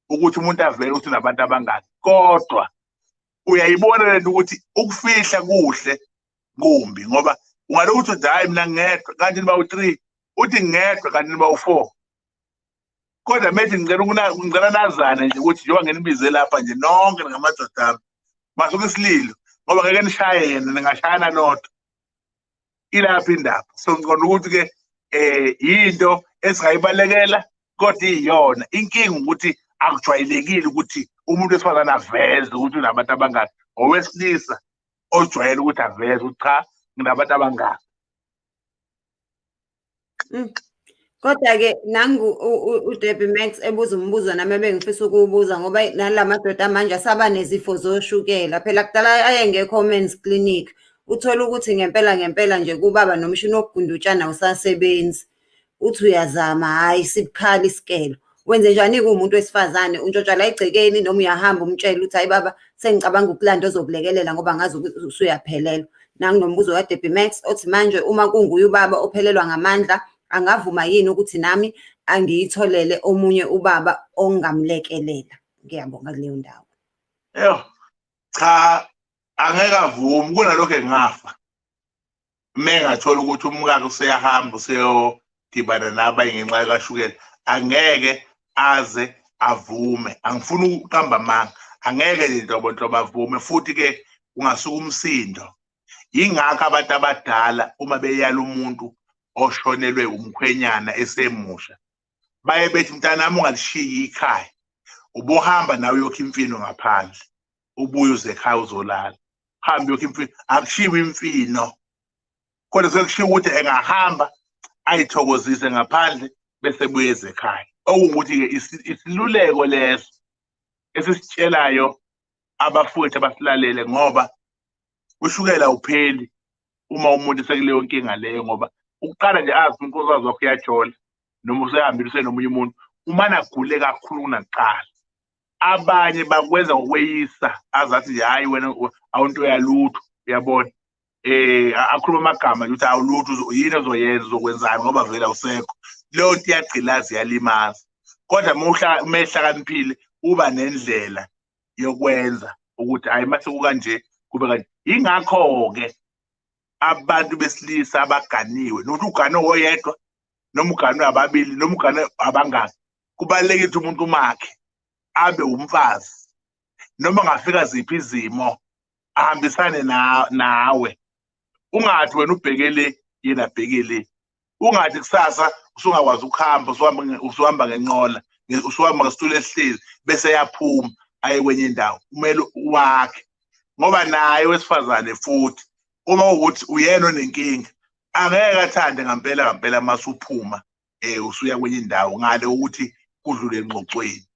ukuthi umuntu avele ukuthi nabantu abangaki kodwa uyayibona lento ukuthi ukufihla kuhle kumbi ngoba ungalokuthi uthi hayi mina ngedwa kanti niba u3 uthi ngedwa kanti niba u4 kodwa methi ngicela nazana nje ukuthi njengoba ngenibize lapha nje nonke ngamadoda ami masuke isililo ngoba ngeke nishaye yena ningashayana nodwa ilapha indaba so ngicela ukuthi ke into esingayibalekela kodwa iyona inkinga ukuthi akujwayelekile ukuthi umuntu wesifazane aveze ukuthi unabantu abangaki owesilisa ojwayele ukuthi aveze ukuthi cha nginabantu abangaki. Kodwa-ke nangu uDebbie Max ebuza umbuzo nami ebengifisa ukuwubuza ngoba nalamadoda manje asaba nezifo zoshukela phela kudala ayengekho-men's clinic uthola ukuthi ngempela nje kubaba nomshini wokugundutshana usasebenzi uthi uyazama hhayi sibukhali isikelo wenze njani-ke umuntu wesifazane untshontsha la egcekeni noma uyahamba umtshela ukuthi hayi baba sengicabanga ukulanda ozokulekelela ngoba ngazi usuyaphelelwa. Nanginombuzo kaDebbie Max othi manje uma kunguye ubaba ophelelwa ngamandla angavuma yini ukuthi nami angiyitholele omunye ubaba ongamlekelela? Ngiyabonga kuleyo ndawo. Cha angeke avumi kunalokho engafa mengathola ukuthi umkakhe useyahamba useyodibana nabanye ngenxa kashukela angeke aze avume angifuni ukuqamba amanga angeke nje ntobo bavume futhi ke ungasuka umsindo ingakho abantu abadala uma beyala umuntu oshonelwe umkhwenyana esemusha baye bethi mntanami ungalishiyi ikhaya ubohamba nawe uyokha imfino ngaphandle ubuye uze ekhaya uzolala hambe uyokha imfino akushiwe imfino kodwa sekushiwo ukuthi engahamba ayithokozise ngaphandle bese buyeze ekhaya okungukuthi-ke isiluleko leso esisitshelayo abafowethu abasilalele ngoba ushukela upheli uma umuntu sekuleyo nkinga leyo ngoba ukuqala nje azi unkosikazi wakho uyajola noma usehambile usenomunye umuntu umane agule kakhulu kunakuqala abanye bakwenza ngokweyisa azathi nje hayi wena awunto yalutho uyabona akhuluma amagama ukuthi awulutho yini ozoyenza uzokwenzani ngoba vele awusekho leyo nto iyagcilaza iyalimaza kodwa mehlakaniphile uba nendlela yokwenza ukuthi hayi mase kukanje kube kanje ingakho-ke abantu besilisa abaganiwe nokuthi ugane oyedwa noma ugane ababili noma ugane abangaki kubalulekile ukuthi umuntu umakhe abe umfazi noma ngafika ziphi izimo ahambisane nawe ungathi wena ubhekele yena abhekele ungathi kusasa usungakwazi ukuhamba usuhamba ngenqola usuhamba ngesitulo esihlezi bese yaphuma aye kwenye indawo kumele wakhe ngoba naye wesifazane futhi uma ukuthi uyena onenkinga angeke athande ngampela masuphuma usuya kwenye indawo ngale ukuthi kudlule engxoxweni.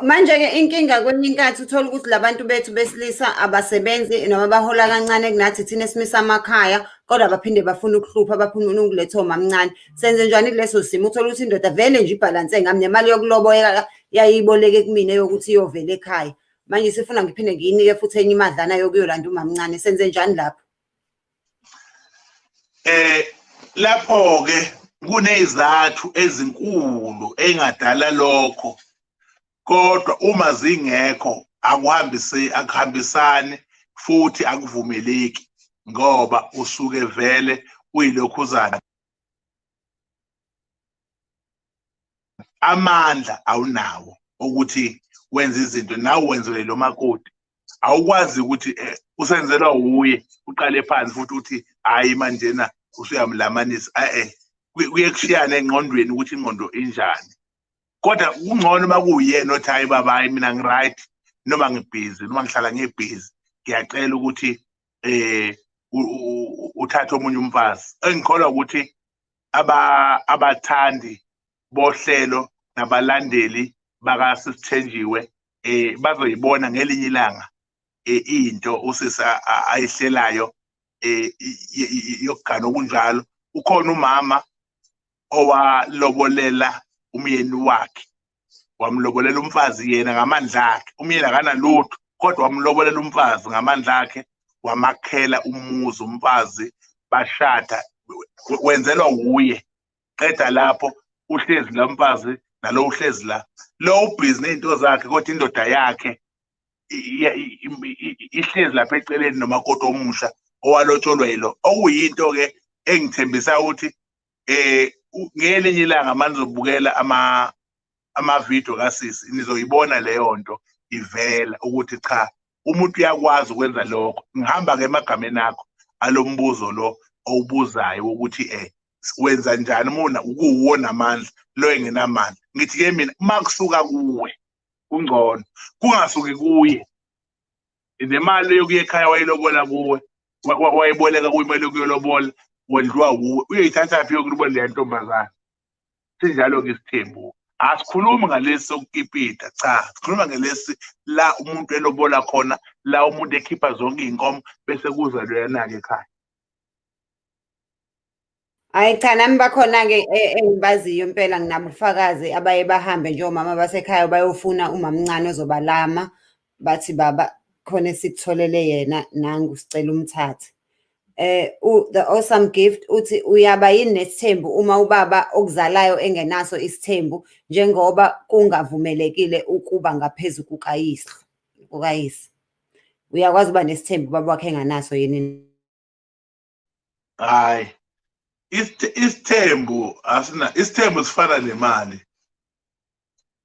Manje-ke inkinga kwenye inkathi uthola ukuthi labantu bethu besilisa abasebenzi noma bahola kancane kunathi thina esimisa amakhaya kodwa baphinde bafuna ukuhlupha bafuna ukuletha omamncane senze njani kuleso simo uthola ukuthi indoda vele nje ibhalanse ngami nemali yokulobola yayiboleke kumina yokuthi iyovela ekhaya manje sifuna ngiphinde ngiyinike futhi enye imadlana yokuyolanda umamncane senze njani lapho? Lapho-ke kunezathu ezinkulu engadala lokho kodwa uma zingekho akuhambisani futhi akuvumeleki ngoba usuke vele uyilokhuzana amandla awunawo ukuthi wenza izinto nawe wenzele lo makoti awukwazi ukuthi usenzelwa uye uqale phansi futhi uthi hayi manjena usuyamlamanisa kuye kushiyana engqondweni ukuthi ingqondo injani kodwa kungcono makuyena othi hayi baba hayi mina ngiright noma ngibhizi noma ngihlala ngebhizi ngiyacela ukuthi uthathe omunye umfazi engikholwa ukuthi abathandi bohlelo nabalandeli bakaSithenjiwe bazoyibona ngelinye ilanga into usisa ayihlelayo yokugana okunjalo ukhona umama owalobolela umyeni wakhe, wamlobolela umfazi yena ngamandla akhe. Umyeni akanalutho kodwa wamlobolela umfazi ngamandla akhe, wamakhela umuzi umfazi, bashada, wenzelwa wuye. Qeda lapho uhlezi la mfazi nalo uhlezi la, lo ubhizi nezinto zakhe, kodwa indoda yakhe ihlezi lapha eceleni nomakoti omusha owalotsholwa yilo. Okuyinto ke engithembisa ukuthi ngelinye ilanga manje uzobukela ama-video kasisi, nizoyibona leyo nto ivela ukuthi cha, umuntu uyakwazi ukwenza lokho. Ngihamba ke emagameni akho alombuzo lo owubuzayo ukuthi wenza njani uma ukuwona amandla lo engenamandla. Ngithi ke mina makusuka kuwe kungcono, kungasuki kuye. Nemali yokuya ekhaya wayilobola kuwe, wayiboleka kuwe imali yokuyolobola, wendliwa wuwe, uyoyithatha phi yokulobola le ntombazana? Sinjalo ke isithembu. Asikhulumi ngalesi sokukipita, cha, sikhuluma ngelesi la umuntu elobola khona, la umuntu ekhipha zonke iy'nkomo bese kuza lona-ke ekhaya. Hayi cha, nami bakhona-ke engibaziyo impela, nginabo ubufakazi abaye bahambe njengomama basekhaya bayofuna umamncane ozobalama, bathi baba khona sikutholele yena, nangu sicela umthathe. The Awesome Gift uthi uyaba yini nesithembu uma ubaba okuzalayo engenaso isithembu, njengoba kungavumelekile ukuba ngaphezu kukayise. Uyakwazi uba nesithembu ubaba wakhe enganaso yini? Hayi, isithembu isithembu sifana nemali.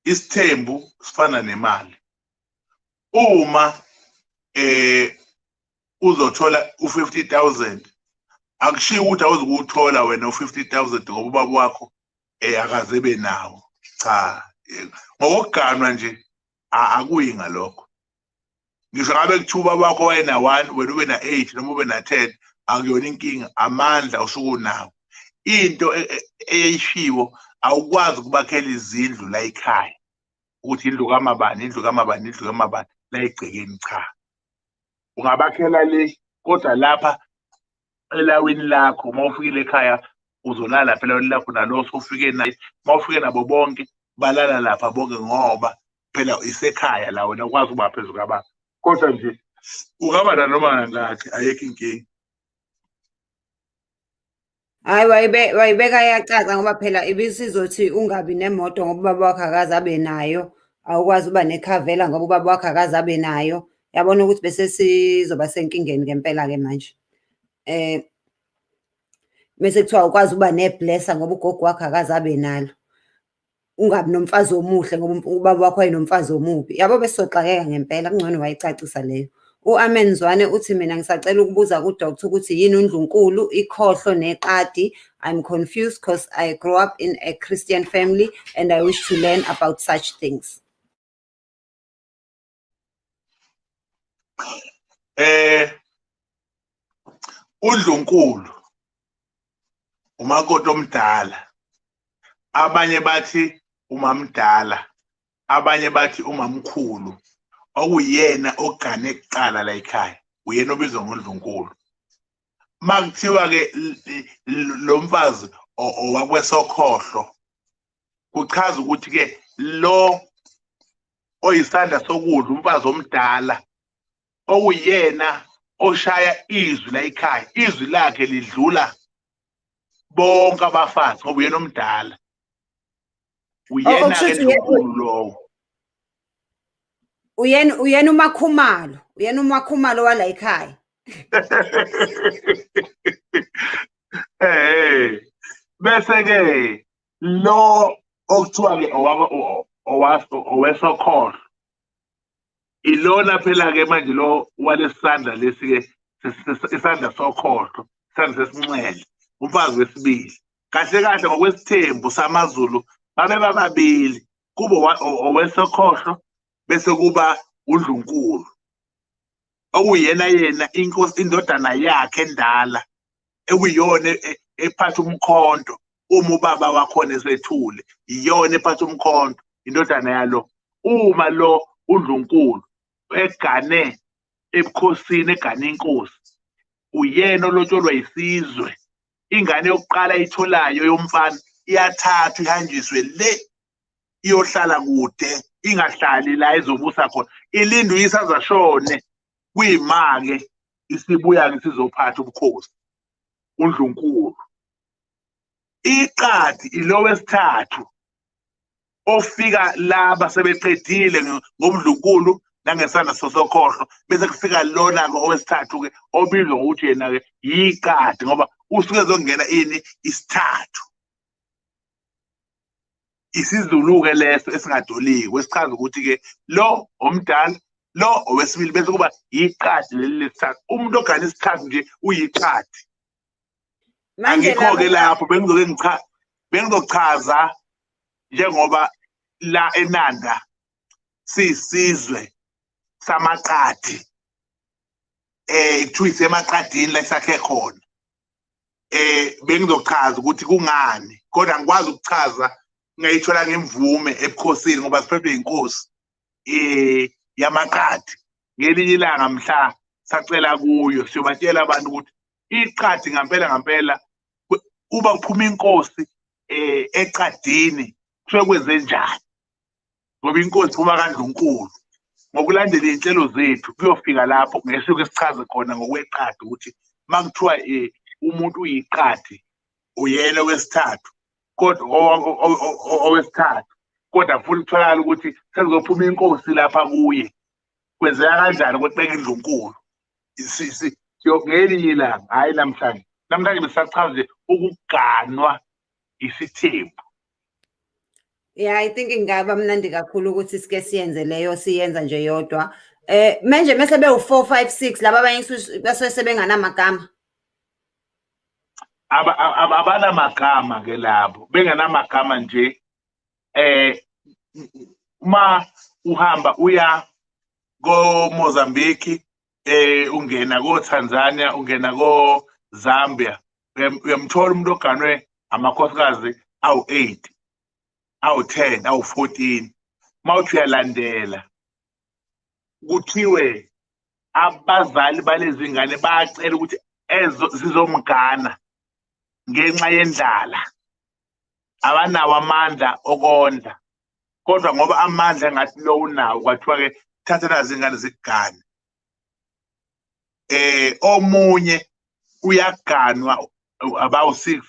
Isithembu sifana nemali. Uma uzothola u-50,000, akushiwo ukuthi awuzukuthola wena u-50,000 ngoba ubaba wakho akaze benawo. Cha, ngokuganwa nje akuyi ngalokho. Ngisho ngabe kuthiwa ubaba wakho wayena-1 wena ube na-8 noma ube na-10, akuyona inkinga, amandla usuke unawo. Into eyishiwo, awukwazi ukubakhela izindlu la ekhaya ukuthi indlu kamabani, indlu kamabani, indlu kamabani la egcekeni, cha. Ungabakhela le, kodwa lapha elawini lakho uma ufikile ekhaya uzolala lapha elawini lakho nalo usufike naye. Uma ufike nabo bonke balala lapha bonke ngoba phela isekhaya la, wena ukwazi ukuba phezu kababa. Kodwa nje ungaba nanoma ngakhe, ayekho inkinga. Hayi, wayibeka yacaca ngoba phela ibisizothi ungabi nemoto ngoba ubaba wakho akaze abe nayo, awukwazi uba nekhavela ngoba ubaba wakho akaze abe nayo. Yabona ukuthi bese sizoba senkingeni ngempela-ke manje. Bese kuthiwa ukwazi uba neblessa ngoba ugogo wakho akaze abe nalo. Ungabi nomfazi omuhle ngoba ubaba wakho wayenomfazi omubi. Yabo besoxakeka ngempela, kungcono wayicacisa leyo. U-Amen Zwane uthi mina ngisacela ukubuza ku-doctor ukuthi yini uNdlunkulu, ikhohlo neqadi. I'm confused because I grew up in a Christian family and I wish to learn about such things. uNdlunkulu umakoti omdala, abanye bathi umamdala, abanye bathi umamkhulu, okuyena ogane kuqala la ekhaya, uyena obizwa ngoNdlunkulu. Makuthiwa-ke lo mfazi owakwesokhohlo, kuchaza ukuthi-ke lo oyisandla sokudla, umfazi omdala, okuyena oshaya izwi la ekhaya, izwi lakhe lidlula bonke abafazi ngoba uyena omdala. Uyena-ke Ndlunkulu lowo. Uyena umakhumalo wala ekhaya. Bese-ke lo okuthiwa-ke owesokhohlo, ilona phela-ke manje lo walesandla lesi-ke, isandla sokhohlo, isandla sesinxele, umfazi wesibili. Kahle kahle ngokwesithembu samaZulu babe bababili, kuba owesokhohlo bese kuba uNdlunkulu, okuyena yena inkosi, indodana yakhe endala, ekuyiyona ephatha umkhonto uma ubaba wakhona esethule, iyona ephatha umkhonto, indodana yalo. Uma lo uNdlunkulu egane ebukhosini, egane inkosi, uyena olotsholwa isizwe. Ingane yokuqala ayitholayo yomfana iyathathwa ihanjiswe le iyohlala kude, ingahlali la izobusa khona, ilindwe isazashone kuyimake isibuya-ke sizophatha ubukhosi uNdlunkulu. Iqadi ilo wesithathu ofika laba sebeqedile ngobundlunkulu nangesandla sokhohlo, bese kufika lona-ke owesithathu-ke obizwa ngokuthi yena-ke yiqadi ngoba usuke ezongena ini isithathu. Isizulu-ke leso esingadoliwe esichaza ukuthi-ke lo omdala, lo owesibili, bese kuba yiqadi leli lesithathu. Umuntu ogana isithathu nje uyiqadi. Angikho-ke lapho bengizochaza njengoba la eNanda siyisizwe samaqadi, kuthiwa isemaqadini la esakhe khona. Bengizochaza ukuthi kungani, kodwa ngikwazi ukuchaza ngayithola ngemvume ebukhosini ngoba siphethwe inkosi yamaqadi. Ngelinye ilanga mhla sacela kuyo siyobatshela abantu ukuthi iqadi ngampela uba kuphuma inkosi eqadini kusuke kwenze njani, ngoba inkosi iphuma kaNdlunkulu. Ngokulandela iy'nhlelo zethu kuyofika lapho ngesuke sichaze khona ngokweqadi ukuthi makuthiwa umuntu uyiqadi uyena wesithathu, kodwa owesithathu, kodwa futhi kutholakala ukuthi sekuzophuma inkosi lapha kuye kwenzeka kanjani kweqeka iNdlunkulu. Ngelinye ilanga, hhayi namhlanje besachaza nje ukuganwa isithembu. Yeah, I think ingaba mnandi kakhulu ukuthi sike siyenze leyo, siyenza nje yodwa. Manje mase bewu-4, 5, 6 laba abanye basuke sebenganamagama. Abanamagama-ke labo, bengenamagama nje. Uma uhamba uya ko-Mozambique, ungena ko-Tanzania, ungena ko-Zambia, uyamthola umuntu oganwe amakhosikazi awu-8, awu-10, awu-14. Mawuthi uyalandela kuthiwe abazali balezi ngane bayacela ukuthi zizomgana ngenxa yendlala, abanawo amandla okondla, kodwa ngoba amandla engathi lo unawo kwathiwa-ke thatha nazi ingane zikugane. Omunye uyaganwa abawu-6,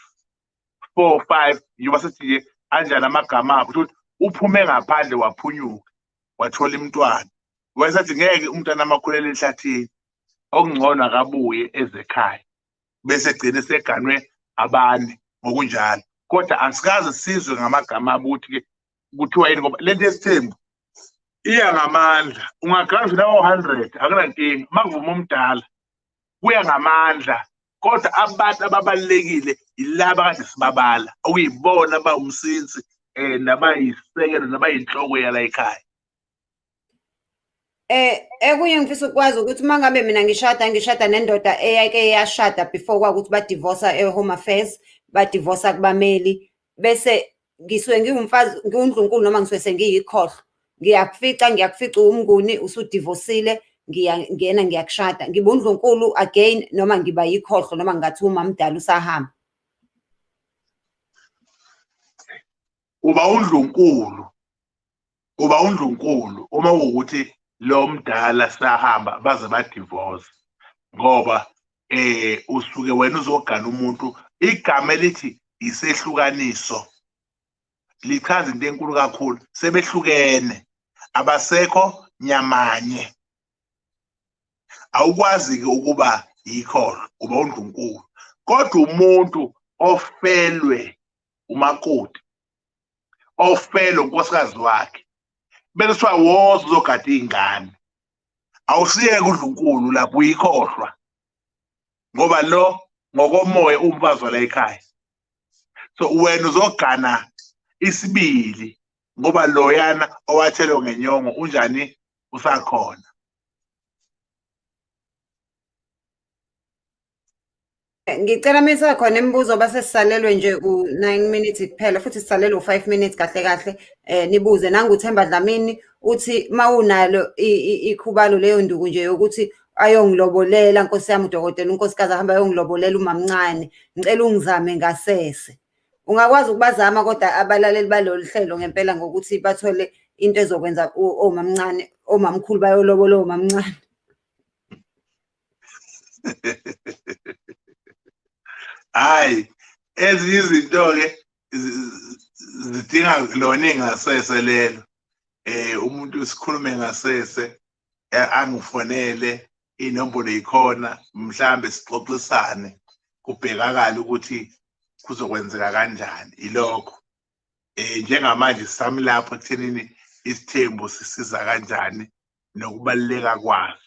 4, 5 njengoba sithi nje anjani amagama abo, ukuthi uphume ngaphandle waphunyuka wathola imntwana. Wayesathi ngeke umntwana amakhulele enhlathini, okungcono akabuye ezekhaya, bese egcine seganwe abane ngokunjalo. Kodwa asikaze sizwe ngamagama abo ukuthi-ke kuthiwa yini, ngoba lento yesithembu iya ngamandla. Ungaganjwa nawo-100 akunankinga, makuvuma omdala kuya ngamandla, kodwa abantu ababalulekile yilaba kade sibabala, okuyibona abawumsinsi nabayisekelo nabayinhloko yala ekhaya. Ekunye ngifisa ukwazi ukuthi uma ngabe mina ngishada nendoda eyake yashada before kwakuthi badivosa e-Home Affairs, badivosa kubameli, bese ngisuke ngiwumfazi, ngiwuNdlunkulu noma ngisuke sengiyikhohlo, ngiyakufica umnguni usudivosile, ngiyangena ngiyakushada, ngiba uNdlunkulu again noma ngiba yikhohlo noma ngathi umamdala usahamba. Uba uNdlunkulu uma ukuthi lo mdala sahamba baze badivorce, ngoba usuke wena uzogana umuntu. Igama elithi isehlukaniso lichaza into enkulu kakhulu, sebehlukene, abasekho nyamanye. Awukwazi-ke ukuba yikhohlo, uba uNdlunkulu, kodwa umuntu ofelwe umakoti, ofelwe unkosikazi wakhe, bese kuthiwa woza uzogada iy'ngane, awusiyeke uNdlunkulu lapho, uyikhohlwa, ngoba lo ngokomoya umfazi wala ekhaya. So wena uzogana isibili ngoba loyana owathelwe ngenyongo unjani, usakhona. Ngicela mase khona imibuzo base sisalelwe nje u9 minutes kuphela, futhi sisalelwe u5 minutes kahle kahle. Nibuze nanguThemba Dlamini uthi mawunalo ikhubalo leyo nduku nje yokuthi ayongilobolela Nkosi yami uDokotela unkosikazi ahamba ayongilobolela umamncane, ngicela ungizame ngasese. Ungakwazi ukubazama kodwa abalaleli balolu hlelo ngempela ngokuthi bathole into ezokwenza omamncane, omamkhulu bayolobola omamncane. Hayi, ezinye izinto-ke zidinga lona ingasese lelo. Umuntu sikhulume ngasese, angifonele, inombolo ikhona, mhlambe sixoxisane, kubhekakala ukuthi kuzokwenzeka kanjani. Ilokho. Njengamanje sami lapho ekuthenini isithembu sisiza kanjani nokubaluleka kwaso.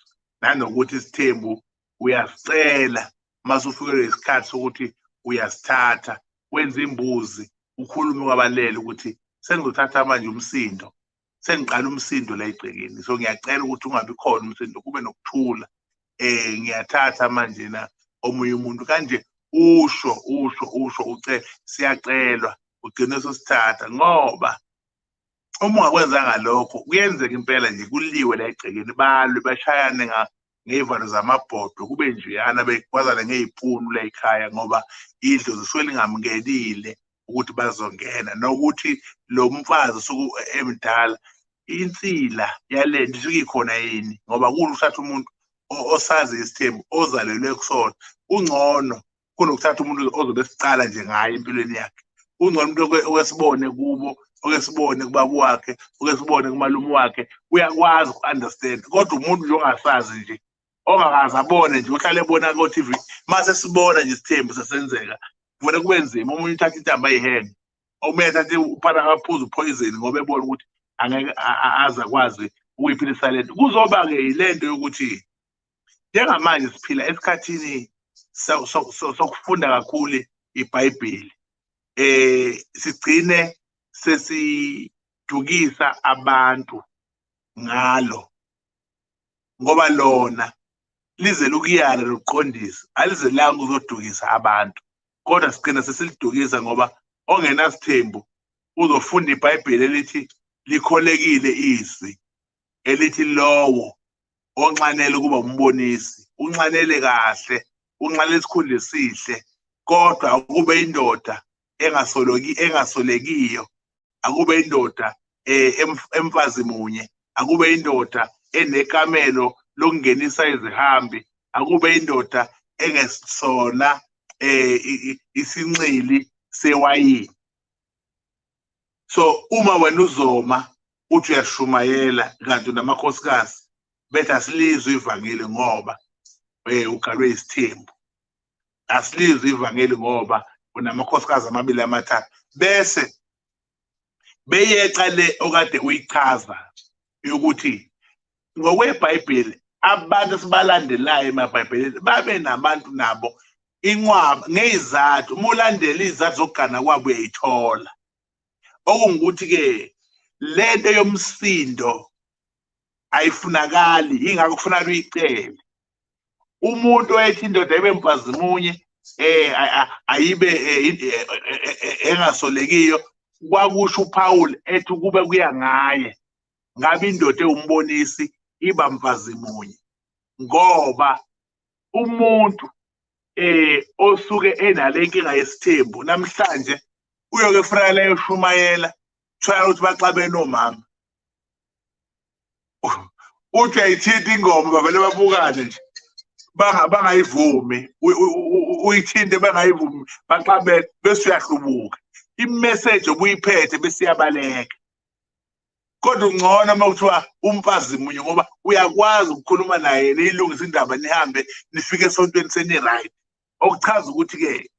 Nanokuthi isithembu uyasicela mase ufikelwe isikhathi sokuthi uyasithatha, wenza imbuzi, ukhulume kwabalele ukuthi sengizothatha manje umsindo. Sengiqala umsindo la egcekeni. So ngiyacela ukuthi ungabi khona umsindo, kube nokuthula. Ngiyathatha manje na omunye umuntu kanje usho ucela, siyacelwa, ugcine sesithatha ngoba uma ungakwenzanga lokho kuyenzeka impela nje kuliwe la egcekeni, balwe bashayane ngey'valo zamabhodo, kube njeyana bekwazana ngey'punu la ekhaya ngoba idlozi zisuke lingamukelile ukuthi bazongena, nokuthi lo mfazi usuke emdala insila yale nto isuke ikhona yini ngoba kuthatha umuntu osazi isithembu ozalelwe kusona ungcono kunokuthatha umuntu ozobe siqala nje ngaye empilweni yakhe. Ungcono umuntu okwesibone kubo, okwesibone kubaba wakhe, okwesibone kumalume wakhe, uyakwazi uku-understand. Kodwa umuntu nje ongasazi nje, ongakaze abone nje, uhlale ebona ko-TV, mase sibona nje isithembu sesenzeka, kufanele kube nzima. Omunye uthatha intambo ayihenge, omunye athathe uphana aphuze uphoyizeni ngoba ebona ukuthi angeke aze akwazi ukuyiphilisa lento. Kuzoba-ke yilento yokuthi njengamanje siphila esikhathini sokufunda kakhulu iBhayibheli. Sigcine sesidukisa abantu ngalo ngoba lona lize lokuyala lokuqondisa, alize la ukuzodukisa abantu, kodwa sigcina sesilidukisa ngoba ongenasithembu uzofunda iBhayibheli elithi likholekile izwi elithi lowo onxanele ukuba umbonisi, unxanele kahle, unxanele isikhundla esihle, kodwa akube indoda engasolekiyo, akube indoda emfazi munye, akube indoda enekamelo lokungenisa izihambi, akube indoda engesona isinxili sewayini. So uma wena uzoma uthi uyashumayela kanti namakhosikazi bethi asilizwe ivangeli ngoba ugalwe isithembu, asilizwe ivangeli ngoba unamakhosikazi amabili amathathu, bese beyeqa le okade uyichaza yokuthi ngokweBhayibheli abantu esibalandelayo emaBhayibhelini babe nabantu nabo inqwaba ngezizathu. Uma ulandela izizathu zokugana kwabo uyayithola, okungukuthi-ke lento yomsindo ayifunakali, ingakho kufanele uyicele. Umuntu oyethi indoda ibe mfazi munye ayibe engasolekiyo, kwakusho uPawuli ethi kube kuya ngaye ngabe indoda ewumbonisi iba mfazi munye, ngoba umuntu osuke enale inkinga yesithembu namhlanje uyoke kufanele leyo shumayela kuthiwa ukuthi baxabene omama, uthi uyayithinta ingoma bavele babukane nje bangayivumi, uyithinte bangayivumi, baxabene bese uyahlubuka, imeseji obuyiphethe bese iyabaleka. Kodwa ungcono uma kuthiwa umfazi munye ngoba uyakwazi ukukhuluma naye niyilungise indaba, nihambe nifike esontweni seni-right. Okuchaza ukuthi-ke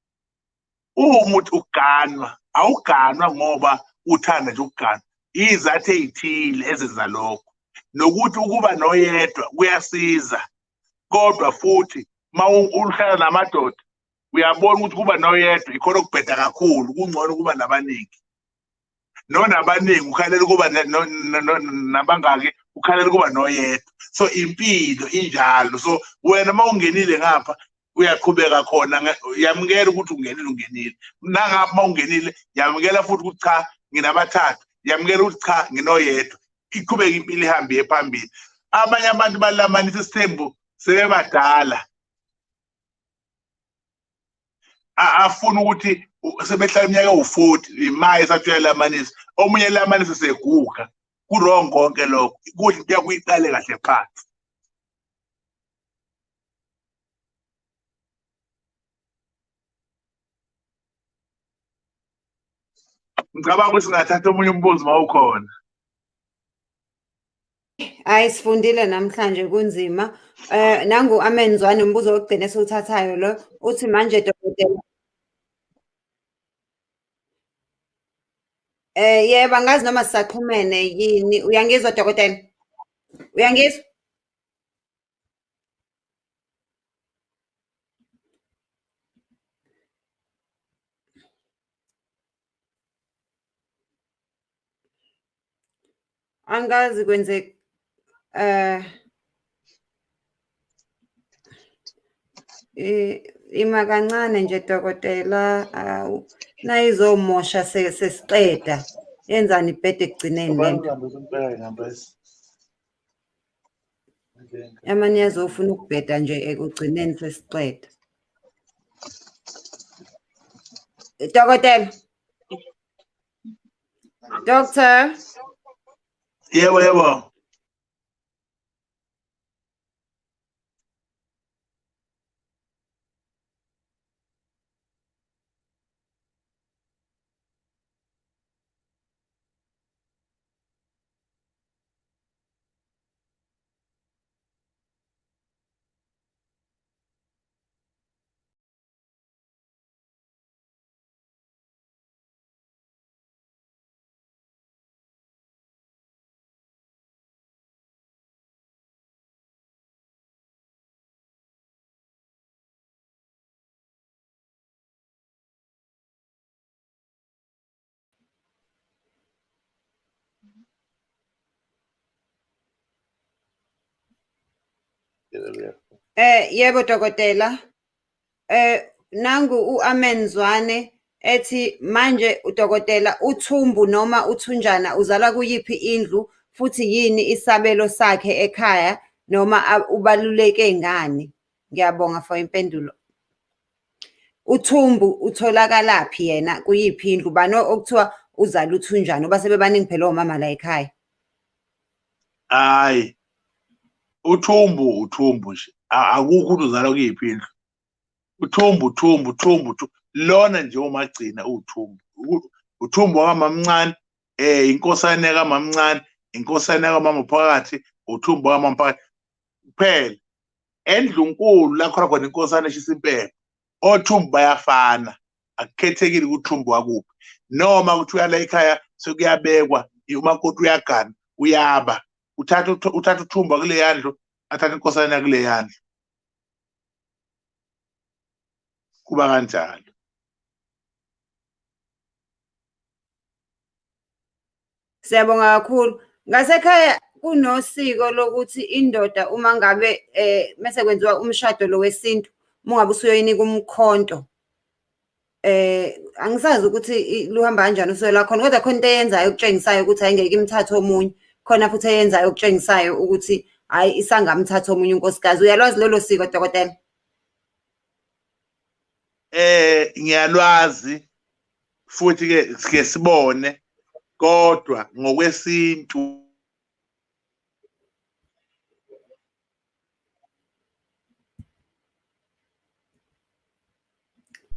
umuthi uganwa, awuganwa ngoba uthanda nje ukuganwa, izathu ey'thile ezenza lokho, nokuthi ukuba noyedwa kuyasiza. Kodwa futhi uma uhlala namadoda uyabona ukuthi kuba noyedwa ikhona okubheda kakhulu, kungcono kuba nabaningi. Nonabaningi ukhalela ukuba nabangaki, ukhalela ukuba noyedwa. So impilo injalo. So wena uma ungenile ngapha uyaqhubeka khona, yamukela ukuthi ungenile. Nangapha uma ungenile yamukela futhi ukuthi cha nginabathathu, yamukela ukuthi cha nginoyedwa. Iqhubeka impilo ihambe phambili. Abanye abantu balamanisa isithembu sebebadala. afuna ukuthi sebehlala iminyaka ewu-40 imaye esathuyela lamanisi omunye lamanisi seguga kurong konke lokho kuhle into yakuyiqale kahle phansi. Ngicabanga ukuthi singathatha omunye umbuzo mawukhona. Hayi sifundile namhlanje kunzima. Nangu Amenzwane umbuzo wokugcina esiwuthathayo lo uthi manje dokotela. Yebo angazi noma sisaxhumene yini. Uyangizwa dokotela? Uyangizwa? Angazi kwenzeka ima kancane nje dokotela, awu nayizomosha sesiqeda. Yenzani ibhede ekugcineni lento? Yamani yazofuna ukubheda nje ekugcineni sesiqeda. Dokotela. Doctor. Yebo yebo. Yebo dokotela. Nangu uAmenzwane ethi manje udokotela uThumbu noma uThunjana uzala kuyiphi indlu futhi yini isabelo sakhe ekhaya noma ubaluleke ngani? Ngiyabonga for impendulo. uThumbu utholakalaphi yena kuyiphi indlu? Bani okuthiwa uzala uThunjana oba sebebaningi phela omama la ekhaya? Hayi. uThumbu nje akukho ukuthi uzala kuyiphi indlu. uThumbu lona nje umagcina uThumbu. uThumbu wakamamncane inkosana kaMamncane, inkosana kaMama phakathi, uThumbu kaMama phakathi kuphela. Endlunkulu la khona inkosana eshisa impepho. oThumbu bayafana, akukhethekile ukuthi uThumbu wakuphi. Noma ukuthi uyala ekhaya sekuyabekwa umakoti uyagana uyaba uthatha uThumbu kule yandlu athatha inkosana kule yandlu. Kuba kanjalo. Siyabonga kakhulu. Ngasekhaya kunosiko lokuthi indoda uma ngabe mase kwenziwa umshado lo wesintu, uma ngabe usuyoyinika umkhonto. Angisazi ukuthi luhamba kanjani usuyo lakhona, kodwa khona into eyenzayo okutshengisayo ukuthi ayingeke imthathe omunye. Khona futhi eyenzayo okutshengisayo ukuthi hayi isangamthatha omunye unkosikazi. Uyalwazi lolo siko dokotela? Ngiyalwazi futhi ke sike sibone kodwa ngokwesintu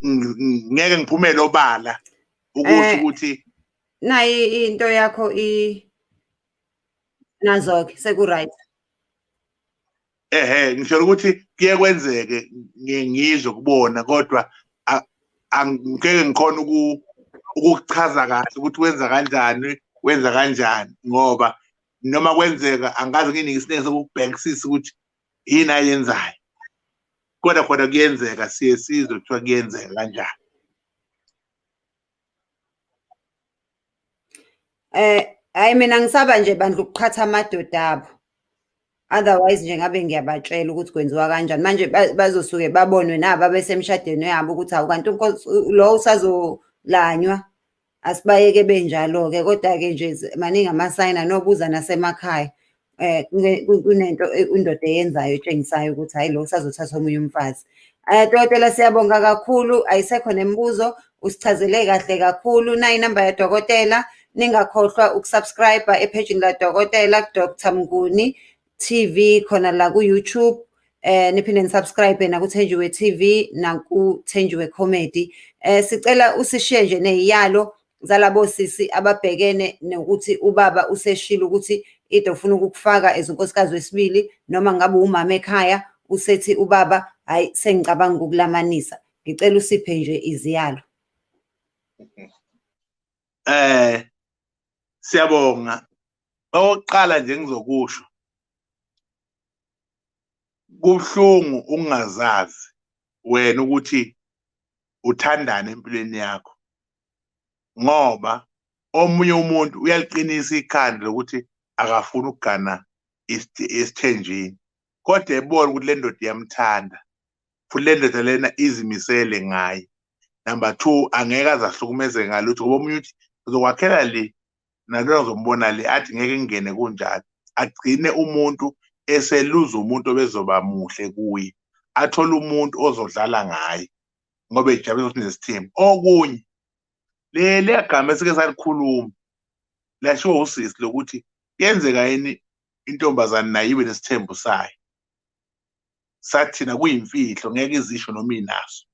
ngeke ngiphumele obala ukuthi nayi into yakho nazo-ke seku-right. Ngisho ukuthi kuye kwenzeke ngizwe kubona kodwa angeke ngikhona ukuchaza kahle ukuthi wenza kanjani ngoba noma kwenzeka angazi nginike isineke sokubhekisisa ukuthi yini ayenzayo. Kodwa khona kuyenzeka siye sizwe kuthiwa kuyenzeka kanjani. Hayi mina ngisaba nje bandla ukuqhatha amadoda abo. Otherwise nje ngabe ngiyabatshela ukuthi kwenziwa kanjani. Manje bazosuke babonwe nabo abesemshadweni yabo ukuthi awu kanti lo usazolanywa. Asibayeke benjalo-ke kodwa-ke nje maningi amasayini anobuza nasemakhaya. Kunento indoda eyenzayo etshengisayo ukuthi hhayi lo usazothatha omunye umfazi. Dokotela siyabonga kakhulu, ayisekho nemibuzo, usichazele kahle kakhulu. Nayi inamba yadokotela, ningakhohlwa ukusubscribe ephejini ladokotela Dr. Mnguni TV khona la ku-YouTube. Niphinde nisubscribe nakuThenjiwe TV nakuThenjiwe Comedy. Sicela usishiye nje neziyalo zalabo sisi ababhekene nokuthi ubaba useshilo ukuthi into ufuna ukukufaka ezinkosikazi wesibili, noma ngabe umama ekhaya usethi ubaba hayi sengicabanga ukulamanisa. Ngicela usiphe nje iziyalo. Siyabonga. Oqala nje ngizokusho kubuhlungu ungazazi wena ukuthi uthandana empilweni yakho, ngoba omunye umuntu uyaliqinisa ikhanda lokuthi akafuna ukugana esithenjini, kodwa ebona ukuthi le ndoda iyamthanda futhi le ndoda lena izimisele ngaye. Number 2, angeke azahlukumeze ngalutho ngoba omunye uthi uzokwakhela le nalo uzombona le athi ngeke ngene kunjalo, agcine umuntu eseluza umuntu obezoba muhle kuye, athola umuntu ozodlala ngaye ngoba ejabule ukuthi nesithembu. Okunye le gama esike salikhuluma lashiwo usisi lokuthi yenzeka yini intombazane nayo ibe nesithembu sayo, sathina kuyimfihlo ngeke izisho noma inaso.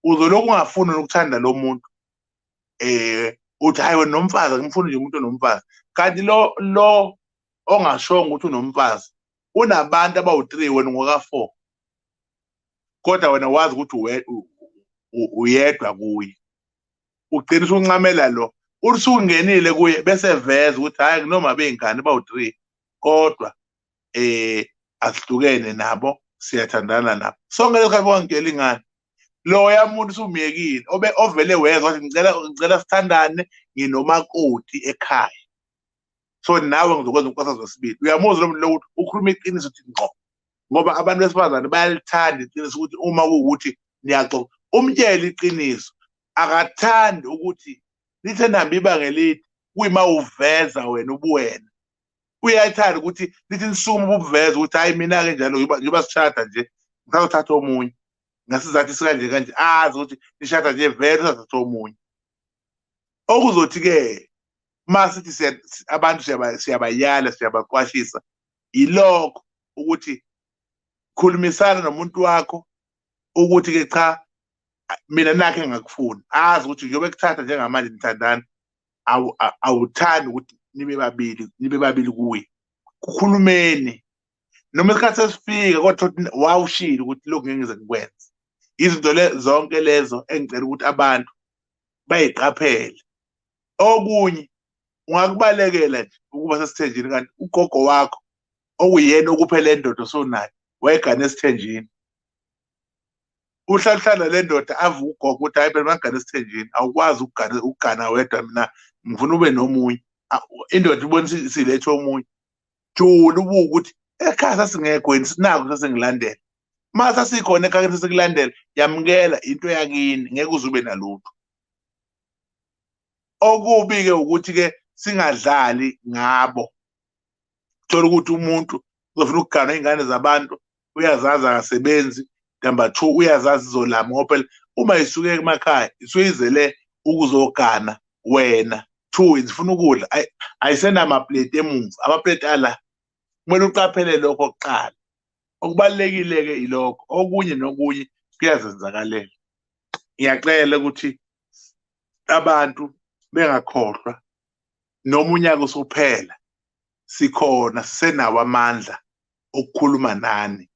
Uzoloku ungafuni ukuthanda lo muntu, uthi hayi wena nomfazi ngimfuna nje umuntu onomfazi, kanti lo ongashongo ukuthi unomfazi unabantu abawu3 wena ngoka4, kodwa wena wazi ukuthi uyedwa kuye. Ugcina usuncamela lo usukungenile kuye bese veza ukuthi hayi noma bengane bawu3 kodwa asihlukene nabo, siyathandana nabo. Sonke lokho abongela ingane lo yamuntu usumiyekile ovele weza wathi ngicela sithandane nginomakoti ekhaya, so nawe ngizokwenza unkosikazi wesibili. Uyamuzwa lo muntu ukhuluma iqiniso uthi ngqo, ngoba abantu besifazane bayalithanda iqiniso ukuthi uma kuwukuthi niyaxoxa umtshela iqiniso, akathandi ukuthi lithe namba ibanga elide kuyima uveza wena ubuwena. Uyathanda ukuthi lithi nisuma ubuveza ukuthi hayi mina-ke njalo ngiba sishada nje ngisazothatha omunye ngasizathu sikanje kanje, azi ukuthi nishada nje vele usazothatha omunye. Okuzothi-ke masithi abantu siyabayala siyabaqwashisa ilokho ukuthi khulumisana nomuntu wakho ukuthi-ke cha mina nakhe engakufuni, azi ukuthi njengoba ekuthatha njengamanje nithandana awuthandi ukuthi nibe babili kuye. Kukhulumeni noma isikhathi sesifika kodwa wawushilo ukuthi lokhu ngeke ngize ngikwenze. Izinto zonke lezo engicela ukuthi abantu bayiqaphele. Okunye ungakubalekela nje ukuba sesithenjini kanti ugogo wakho okuyena okuphela endoda osonayo wayegana esithenjini, uhlahlala le ndoda avuka ugogo ukuthi hayi phela mangigana esithenjini awukwazi ukugana wedwa, mina ngifuna ube nomunye. Indoda ibona silethe omunye jula ubuka ukuthi ekhaya sasingekho yini, sinako sasengilandela. Mase sikhona ekhaya sesikulandela, yamukela into yakini, ngeke uze ube nalutho. Okubi-ke ukuthi-ke singadlali ngabo, thola ukuthi umuntu uzofuna ukugana iy'ngane zabantu, uyazazi akasebenzi. Number 2, uyazazi izolama ngoba phela uma isuke emakhaya isuke izele ukuzogana wena. 2, izifuna ukudla ayisenamapleti emuva, amapleti ala kumele uqaphele lokho kuqala. Okubalulekile-ke ilokho, okunye nokunye kuyazenzakalela. Ngiyacela ukuthi abantu bengakhohlwa noma unyaka usuphela, sikhona sisenawo amandla okukhuluma nani.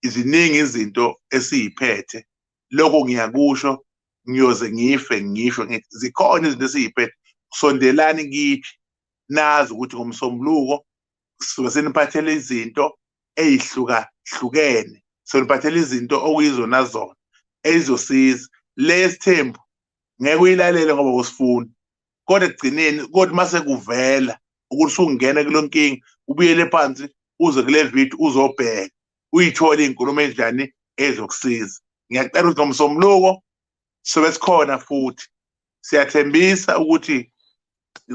Iziningi izinto esiyiphethe, lokho ngiyakusho ngiyoze ngisho ngithi zikhona izinto esiyiphethe. Sondelani kithi nazi ukuthi ngomsombuluko suke seniphathele izinto ey'hlukahlukene, soniphathele izinto okuyizona zona ey'zosiza. Lesithembu ngeke uyilalele ngoba usifuna, kodwa ekugcineni kodwa mase kuvela ukuthi usungena kulo nkinga, ubuyele phansi uze kule video uzobheka uyithole iy'nkulumo enjani ezokusiza. Ngiyacela ukuthi ngomsombuluko sobe sikhona futhi, siyathembisa ukuthi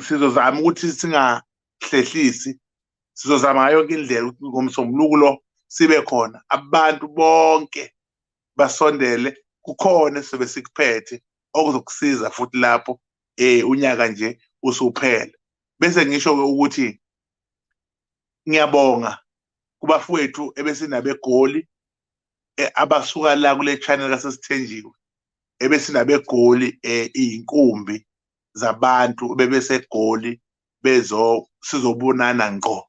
sizozama ukuthi singahlehlisi, sizozama ngayo yonke indlela ukuthi ngomsombuluko lo sibe khona. Abantu bonke basondele kukhona esizobe sikuphethe okuzokusiza futhi lapho unyaka nje usuphela. Bese ngisho ukuthi ngiyabonga kubafowethu ebesinabegoli abasuka la kule channel kaSesithenjiwe ebesinabegoli iy'nkumbi zabantu bebesegoli sizobonana ngqo.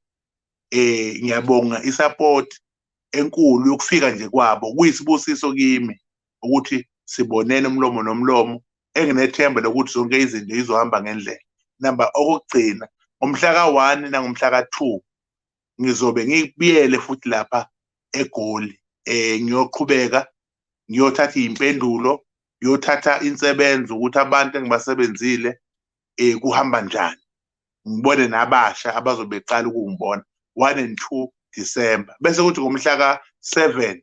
Ngiyabonga isupport enkulu yokufika nje kwabo kuyisibusiso kimi ukuthi sibonene umlomo nomlomo enginethemba lokuthi zonke izinto izohamba ngendlela. Namba okugcina ngomhla ka-1 nangomhla ka-2 ngizobe ngibiyele futhi lapha eGoli ngiyoqhubeka ngiyothatha iy'mpendulo ngiyothatha insebenzo ukuthi abantu engibasebenzile kuhamba njani, ngibone nabasha abazobe beqala ukungibona 1 and 2 December. Bese kuthi ngomhla ka-7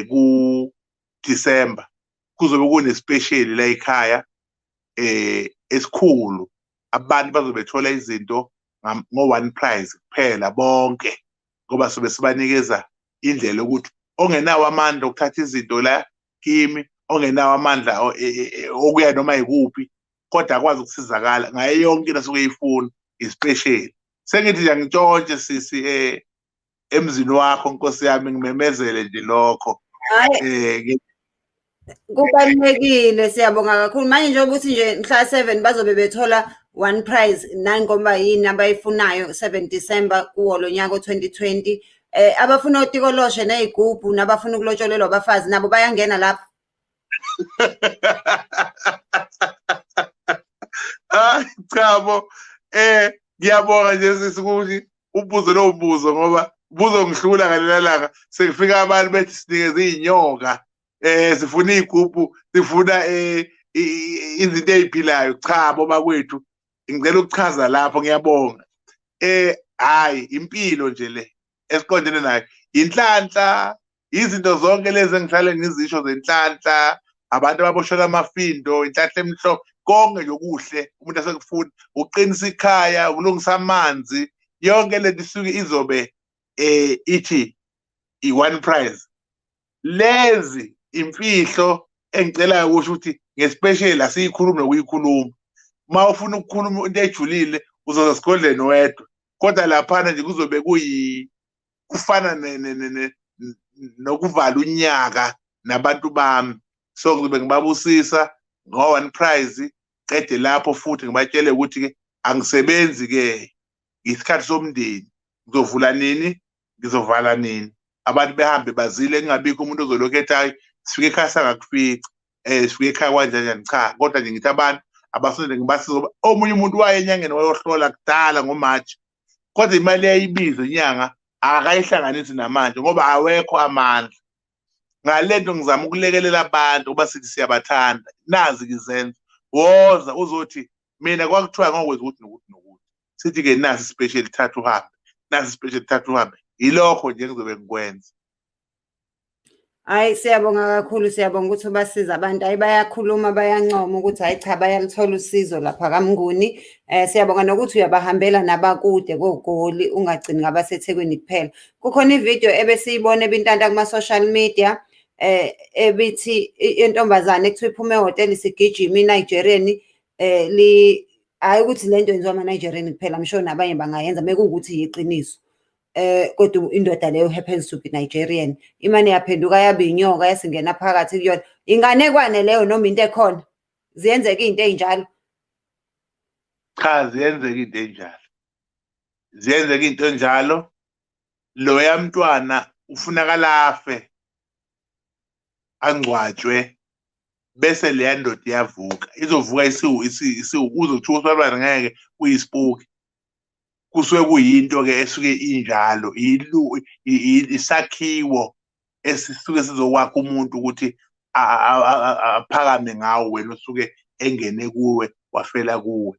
ku-December kuzobe kunespecial la ekhaya esikhulu, abantu bazobe bethola izinto ngo-1 prize kuphela bonke, ngoba sobe sibanikeza indlela ukuthi ongenawo amandla okuthatha izinto la kimi, ongenawo amandla okuya noma yikuphi kodwa akwazi ukusizakala ngayo yonke into asuke eyifuna ispecial. Sengithi nje ngitshontshe sisi emzini wakho Nkosi yami, ngimemezele nje lokho. Kubalulekile, siyabonga kakhulu. Manje nje ukuthi nje mhla 7 bazobe bethola 1 prize nangoba yini abayifunayo 7 December kuwo lo nyaka 2020. Abafuna utikoloshe nezigubhu nabafuna ukulotsholelwa abafazi nabo bayangena lapho. Cha bo, ngiyabonga nje sisikuthi ubuzo lo mbuzo ngoba buzo ngihlula ngalelalanga sekufika abantu bethi sinikeze izinyoka, sifuna izigubhu, sifuna izinto eziphilayo. Cha bo bakwethu, ngicela ukuchaza lapho. Ngiyabonga. Hayi impilo nje le esiqondene nayo inhlanhla, izinto zonke lezi engihlale ngizisho zenhlanhla, abantu ababoshela amafindo, inhlanhla emhlophe, konke nje okuhle umuntu asekufuna, uqinisa ikhaya, ukulungisa amanzi, yonke lento isuke izobe ithi i-1 prize. Lezi imfihlo engicelayo ukusho ukuthi ngespecial asiyikhulumi nokuyikhuluma. Uma ufuna ukukhuluma into ejulile uzoza esigodleni wedwa, kodwa laphana nje kuzobe kufana nokuvala unyaka nabantu bami. So ngizobe ngibabusisa ngo-1 prize, qede lapho futhi ngibatshele ukuthi-ke angisebenzi-ke, isikhathi somndeni, ngizovula nini ngizovala nini, abantu behambe bazile, kungabikho umuntu ozolokhu ethi hayi sifike ekhaya sangakufica, sifike ekhaya kwanjani. Cha, kodwa nje ngithi abantu abasondele ngibasiza. Omunye umuntu waye enyangeni wayohlola kudala ngoMarch, kodwa imali yayibiza inyanga akayihlanganisi namanje ngoba awekho amandla. Ngalento ngizama ukulekelela abantu uba sithi siyabathanda, nazi izenzo, woza uzothi mina kwakuthiwa ngokwenza ukuthi nokuthi nokuthi, sithi-ke nasi special thatha uhambe, nasi special thatha uhambe. Yilokho nje ngizobe ngikwenza. Hayi, siyabonga kakhulu, siyabonga ukuthi ubasiza abantu. Hayi, bayakhuluma bayancoma ukuthi hayi cha bayalithola usizo lapha kaMnguni. Siyabonga nokuthi uyabahambela nabakude koGoli, ungagcini ngabaseThekwini kuphela. Kukhona ivideo ebesiyibona ebintanta kuma-social media ebithi intombazane ekuthiwa iphume ehhotela isigijima eNigerian, hayi ukuthi lento yenziwa ama-Nigerian kuphela, I'm sure nabanye bangayenza mekuwukuthi yiqiniso. Kodwa indoda leyo happens to be Nigerian. Imane yaphenduka yaba inyoka yasingena phakathi kuyona. Inganekwane leyo noma into ekhona? Ziyenzeka izinto ezinjalo? Cha, ziyenzeka into enjalo. Ziyenzeka into enjalo. Loya mntwana ufunakala afe, angcwatshwe, bese leya ndoda iyavuka. Izovuka uzothiwa usibani ngeke uyispoki. Kusuke kuyinto-ke esuke injalo, isakhiwo esisuke sizokwakha umuntu ukuthi aphakame ngawo wena osuke engene kuwe wafela kuwe.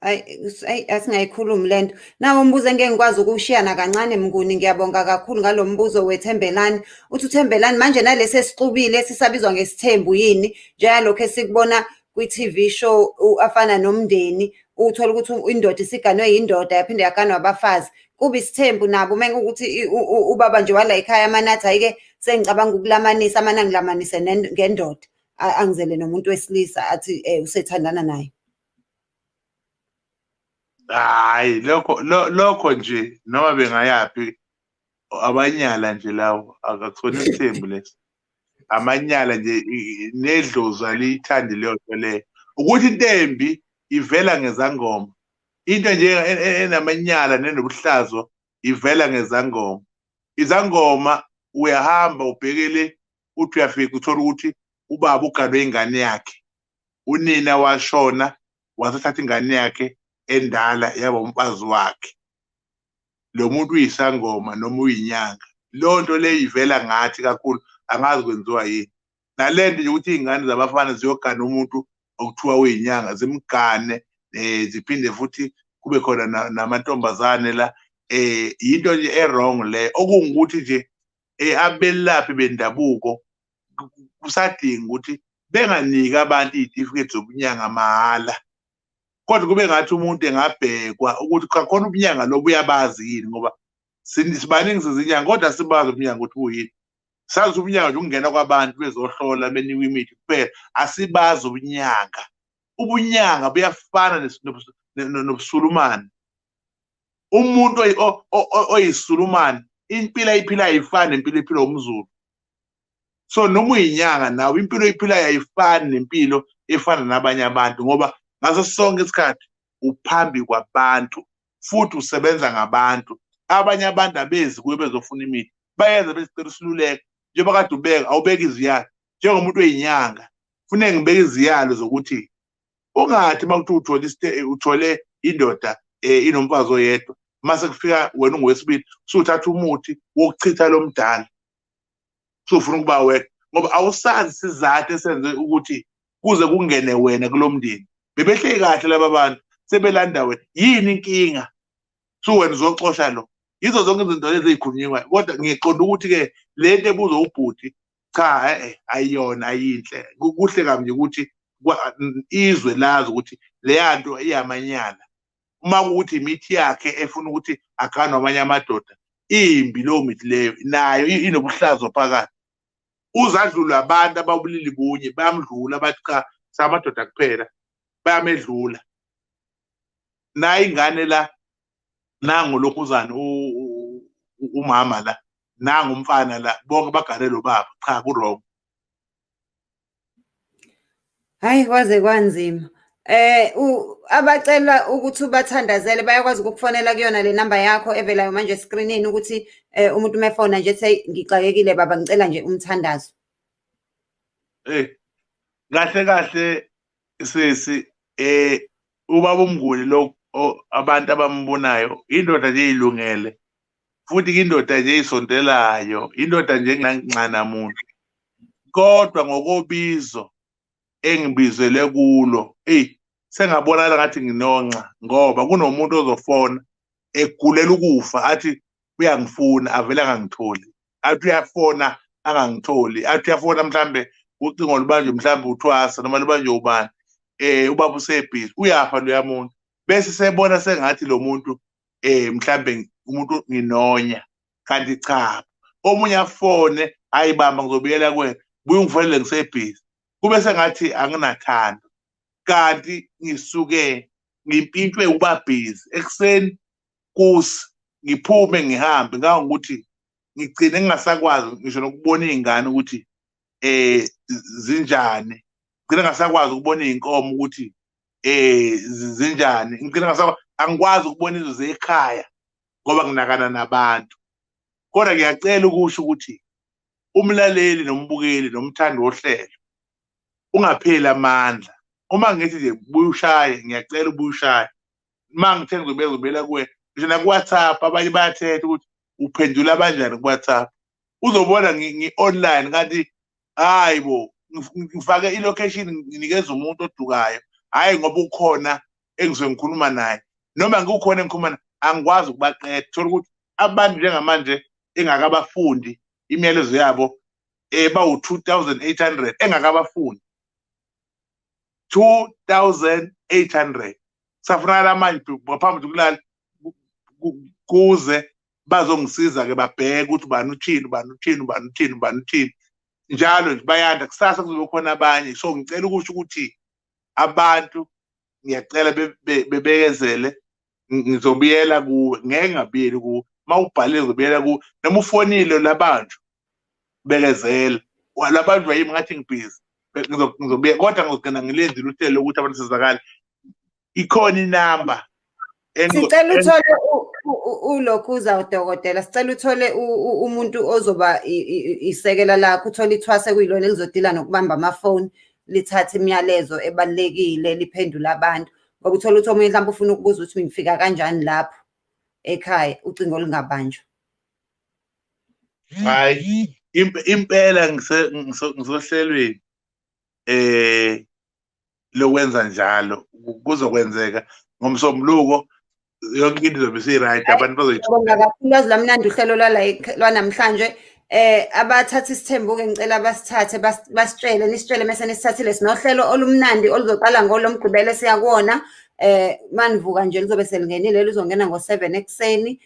Hayi, asingayikhulumi lento. Nawo umbuzo engeke ngikwazi ukuwushiyana kancane Mnguni, ngiyabonga kakhulu ngalo mbuzo weThembelani. Uthi uThembelani manje nalesi esixubile esisabizwa ngesithembu yini, njengalokho esikubona kwi-TV show afana Nomndeni, uthola ukuthi indoda isiganwe yindoda yaphinde yaganwa abafazi. kube isithembu nabo mengukuthi ubaba nje wala ekhaya amanathi ayike sengicabanga ukulamanisa amane angilamanise ngendoda angizele nomuntu wesilisa athi usethandana naye. Hayi lokho nje noma bengayaphi abanyala nje lawo akakusona isithembu leso. Amanyala nje nedlozi aliyithandi leyo nto leyo. Ukuthi into embi ivela ngezangoma. Into nje enamanyala nenobuhlazo ivela ngezangoma. Izangoma uyahamba ubhekele uthi uyafika uthola ukuthi ubaba uganwe ingane yakhe. Unina washona wasathatha ingane yakhe endala yaba umfazi wakhe. Lo muntu uyisangoma noma uyinyanga. Lo nto le ivela ngathi kakhulu angazi kwenziwa yini. Nalento nje ukuthi izingane zabafana ziyogana umuntu okuthiwa uyinyanga zimgane ziphinde futhi kube khona namantombazane la into nje e-wrong le okungukuthi nje abelaphi bendabuko kusadinga ukuthi benganiki abantu izitifiketi zobunyanga mahala. Kodwa kube ngathi umuntu engabhekwa ukuthi khona ubunyanga lobu uyabazi yini ngoba sibaningi sizinyanga kodwa sibazi ubunyanga ukuthi buyini. Sazi ubunyanga nje ukungena kwabantu bezohlola benikwe imithi kuphela asibazi ubunyanga. Ubunyanga buyafana nobusulumane. Umuntu oyisulumane impilo ayiphilayo ayifani nempilo ephilwa umZulu. So noma uyinyanga nawe impilo oyiphilayo ayifani nempilo efana nabanye abantu ngoba ngaso sonke isikhathi uphambi kwabantu futhi usebenza ngabantu. Abanye abantu abezi kuwe bezofuna imithi bayenza besicela isiluleko njengoba kade ubeka awubeka iziyalo njengomuntu oyinyanga kufanele ngibeke iziyalo zokuthi ungathi makuthi uthole indoda inomfazi oyedwa mase kufika wena ungowesibili usuthatha umuthi wokuchitha lo mdala sufuna ukuba wena ngoba awusazi sizathu esenze ukuthi kuze kungene wena kulomndeni. Bebehle kahle laba bantu sebelanda wena yini inkinga wena uzoxosha lo. Yizo zonke izinto lezi ezikhulunywa kodwa ngiqonda ukuthi ke lento ebuzo ubhuti cha ayiyona ayinhle. Kuhle kabi nje ukuthi izwe lazi ukuthi leyanto iyamanyala. Uma ukuthi imithi yakhe efuna ukuthi aganwe amanye amadoda imbi lo mithi leyo nayo inobuhlazo phakathi. Uzadlula abantu ababulili bunye bayamdlula bathi cha samadoda kuphela bayamedlula. Nayi ingane la nangu lokhuzana umama la nangu umfana la bonke bagane lo baba cha kurong. Hayi kwaze kwanzima. Abacela ukuthi ubathandazele bayakwazi ukukufonela kuyona le number yakho evelayo manje escreenini ukuthi umuntu umefona nje ethi ngixakekile baba ngicela nje umthandazo. Kahle sisi ubaba uMnguni lo abantu abambonayo indoda nje ilungele futhi indoda nje isontelayo indoda nje engancane muntu kodwa ngokobizo engibizele kulo sengabonala ngathi nginonca ngoba kunomuntu ozofona egulela ukufa athi uyangifuna avele angangitholi athi uyafona angangitholi athi uyafona mhlambe ucingo olubanje mhlambe uthwasa noma lubanje ubani ubaba usebhizi uyafa lo yamuntu bese sebona sengathi lo muntu mhlambe umuntu nginonya kanti cha omunye afone ayibamba ngizobuyela kuwena buye ungifonele ngisebhizi kube sengathi anginathando kanti ngisuke ngimpintshwe ubabhizi ekuseni kusi ngiphume ngihambe ngokuthi ngigcine ngingasakwazi ngisho nokubona izingane ukuthi zinjani ngicela ngasakwazi ukubona izinkomo ukuthi zinjani ngicela ngasakwazi angikwazi ukubona izwe zekhaya ngoba nginakana nabantu. Kodwa ngiyacela ukusho ukuthi umlaleli nombukeli nomthandi wohlelo ungapheli amandla. Uma ngithi nje buya ushaye ngiyacela ubuye ushaye. Uma ngithe ngizobela kuwe ngisho na ku-WhatsApp abanye bayathetha ukuthi uphendula kanjani ku-WhatsApp uzobona ngi-online kanti hayi bo ngifake i-location nginikeza umuntu odukayo hhayi ngoba ukhona engisuke ngikhuluma naye noma ngikukhona engikhuluma naye angikwazi ukubaqeda. Thola ukuthi abantu njengamanje engakabafundi imiyalezo yabo bawu-2800 engakabafundi 2800 safunakala manje ngaphambi kokulala kuze bazongisiza ke babheke ukuthi ubani uthini njalo nje bayanda kusasa kuzobe khona abanye. So ngicela ukusho ukuthi abantu ngiyacela bebekezele, ngizobuyela kuwe, ngeke ngabuyeli kuwe. Mawubhalile ngizobuyela kuwe, noma ufonile labantu bekezela labantu bayimi ngathi ngibhizi, ngizobuyela kodwa ngizogcina ngilenzile uhlelo ukuthi abantu sizakale. Ikhona inamba sicela uthole ulokhuza udokotela, sicela uthole umuntu ozoba isekela lakho, uthole ithwase kuyilona elizodila nokubamba amafoni, lithathe imiyalezo ebalekile, liphendula abantu. Ngoba uthola ukuthi omunye mhlawumbe ufuna ukubuza ukuthi ngifika kanjani lapho ekhaya, ucingo lingabanjwa. Hayi, impela ngisohlelweni lokwenza njalo, kuzokwenzeka ngomsombuluko yonke into izobe isi-right, abantu bazoyithola. Kakhulu yazi lamnandi uhlelo lwanamhlanje. Abathatha isithembu-ke ngicela basithathe basitshele, nisitshele mese nisithathile. Sinohlelo olumnandi oluzoqala ngoLomgqibelo siyakuwona. Manivuka nje lizobe selingenile, luzongena ngo-7 ekuseni.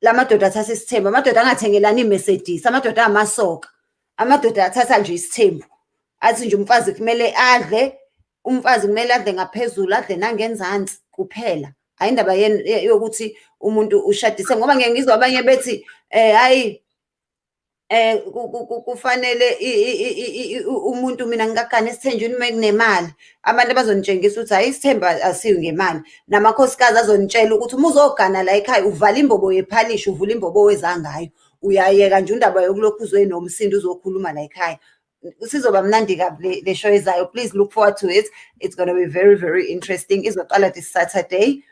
Lamadoda athatha isithembu, amadoda angathengelani iMercedes, amadoda amasoka, amadoda athatha nje isithembu. Athi nje umfazi kumele adle, umfazi kumele adle ngaphezulu, adle nangenzansi kuphela. Hayi indaba yokuthi umuntu ushadise, ngoba ngeke ngizwe abanye bethi hayi kufanele umuntu, mina ngingagana esithenjini uma kunemali. Abantu abazonitshengisa ukuthi hayi isithembu asiyo ngemali. Namakhosikazi azonitshela ukuthi uma uzogana la ekhaya uvala imbobo yephalishi, uvula imbobo wezangayo, uyayeka nje undaba yokulokhu uzwe nomsindo uzokhuluma la ekhaya. Sizoba mnandi kabi le show ezayo. Please look forward to it. It's going to be very, very interesting. Izoqala this Saturday.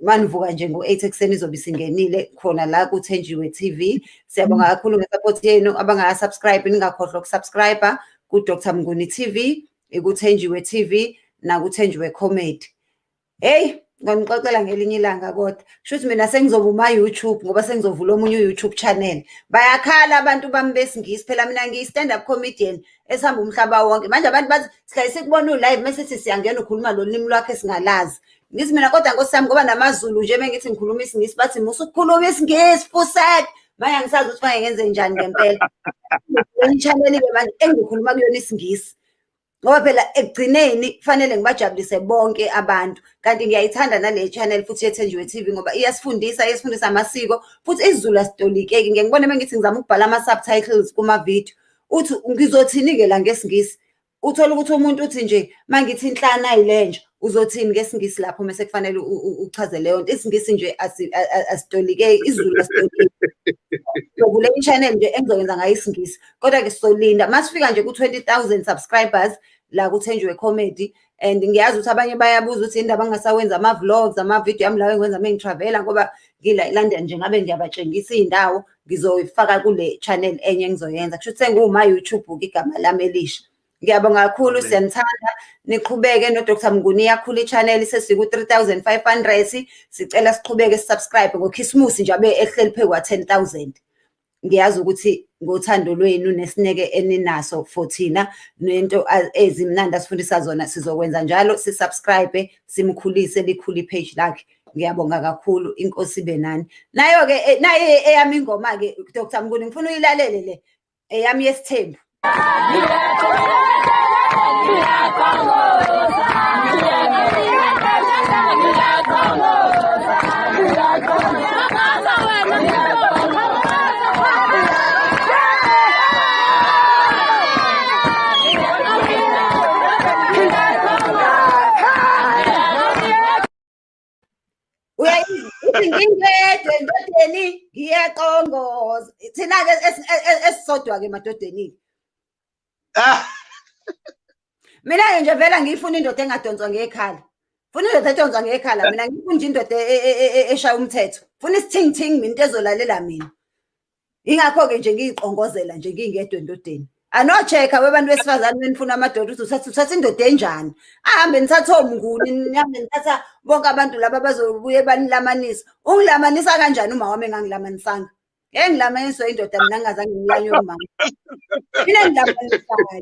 Manivuka nje ngo-8 ekuseni izobe singenile khona la kuThenjiwe TV. Siyabonga kakhulu ngesupport yenu. Abangaka-subscribe ningakhohlwa ukusubscribe ku Dr. Mnguni TV, kuThenjiwe TV na kuThenjiwe Comedy. Hey, nganixoxela ngelinye ilanga kodwa kushuthi mina sengizoba uma-YouTube, ngoba sengizovula omunye u-YouTube channel. Bayakhala abantu bami besingisi, phela mina ngiyi-stand up comedian esihamba umhlaba wonke. Manje abantu bathi sihlale sikubona u-live mase sithi siyangena ukhuluma lo limi lwakho esingalazi. Ngithi mina kodwa Nkosi yami, ngoba namaZulu nje mengithi ngikhuluma isingisi bathi musu ukukhuluma isingisi Fusek. Manje angisazi ukuthi manje ngenze njani ngempela. Channel-ke manje engikhuluma kuyona isingisi, ngoba phela ekugcineni kufanele ngibajabulise bonke abantu. Kanti ngiyayithanda nale channel futhi yeThenjiwe TV ngoba iyasifundisa amasiko, futhi isiZulu asitolikeki. Ngeke ngibone mengithi ngizama ukubhala ama-subtitles kuma-video, uthi ngizothini-ke la ngesingisi. Uthola ukuthi umuntu uthi nje mangithi inhlana ayilenja, uzothini ngesingisi lapho mase kufanele uchaze leyo nto. Isingisi nje asitolikeki, isiZulu asitolikeki. Ngizovula i-channel nje engizokwenza ngayo isingisi, kodwa-ke sizolinda masifika nje ku-20,000 subscribers la kuThenjiwe Comedy. And ngiyazi ukuthi abanye bayabuza ukuthi indaba ngingasawenza ama-vlogs, ama-video ami lawo engiwenza uma ngitravela, ngoba ngila eLondon nje ngabe ngiyabatshengisa iy'ndawo. Ngizoyifaka kule channel enye engizoyenza, kusho ukuthi sengiwuma-YouTube-ke igama lami elisha. Ngiyabonga kakhulu, siyanithanda, niqhubeke no-Dr. Mnguni iyakhula i-channel sesiku-3,500. Sicela siqhubeke sisubscribe ngoKhisimusi nje abe ehleli phezu kwa-10,000. Ngiyazi ukuthi ngothando lwenu nesineke eninaso for thina nento ezimnandi asifundisa zona, sizokwenza njalo, sisubscribe, simkhulise, likhule i-page lakhe. Ngiyabonga kakhulu, inkosi ibe nani. Nayo-ke nayo eyami ingoma-ke Dr. Mnguni ngifuna uyilalele le eyami yesithembu. Ngingedwa endodeni ngiyaqongoza. Thina-ke esisodwa-ke emadodeni. Mina nje vela ngiyifuna indoda engadonswa ngekhala. Funa indoda edonswa ngekhala. Mina ngifuna nje indoda eshaya umthetho. Funa isithing-thing mina into ezolalela mina. Ingakho-ke nje ngiyiqongozela nje ngingedwa endodeni. Ano-check-a webantu besifazane benifuna amadoda ukuthi uthatha indoda enjani. Ahambe nithatha oMnguni, nihambe nithatha bonke abantu laba bazobuye banilamanisa. Ungilamanisa kanjani uma wami engangilamanisanga? Ngilamaniswa indoda mina ngingazange ngilanywe umama. Mina ngilamanisana.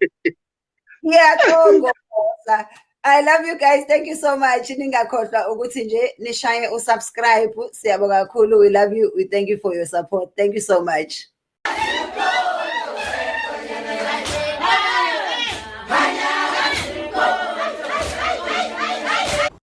Ngiyaqongoza. I love you guys. Thank you so much. Ningakhohlwa ukuthi nje nishaye usubscribe. Siyabonga kakhulu. We love you. We thank you for your support. Thank you so much.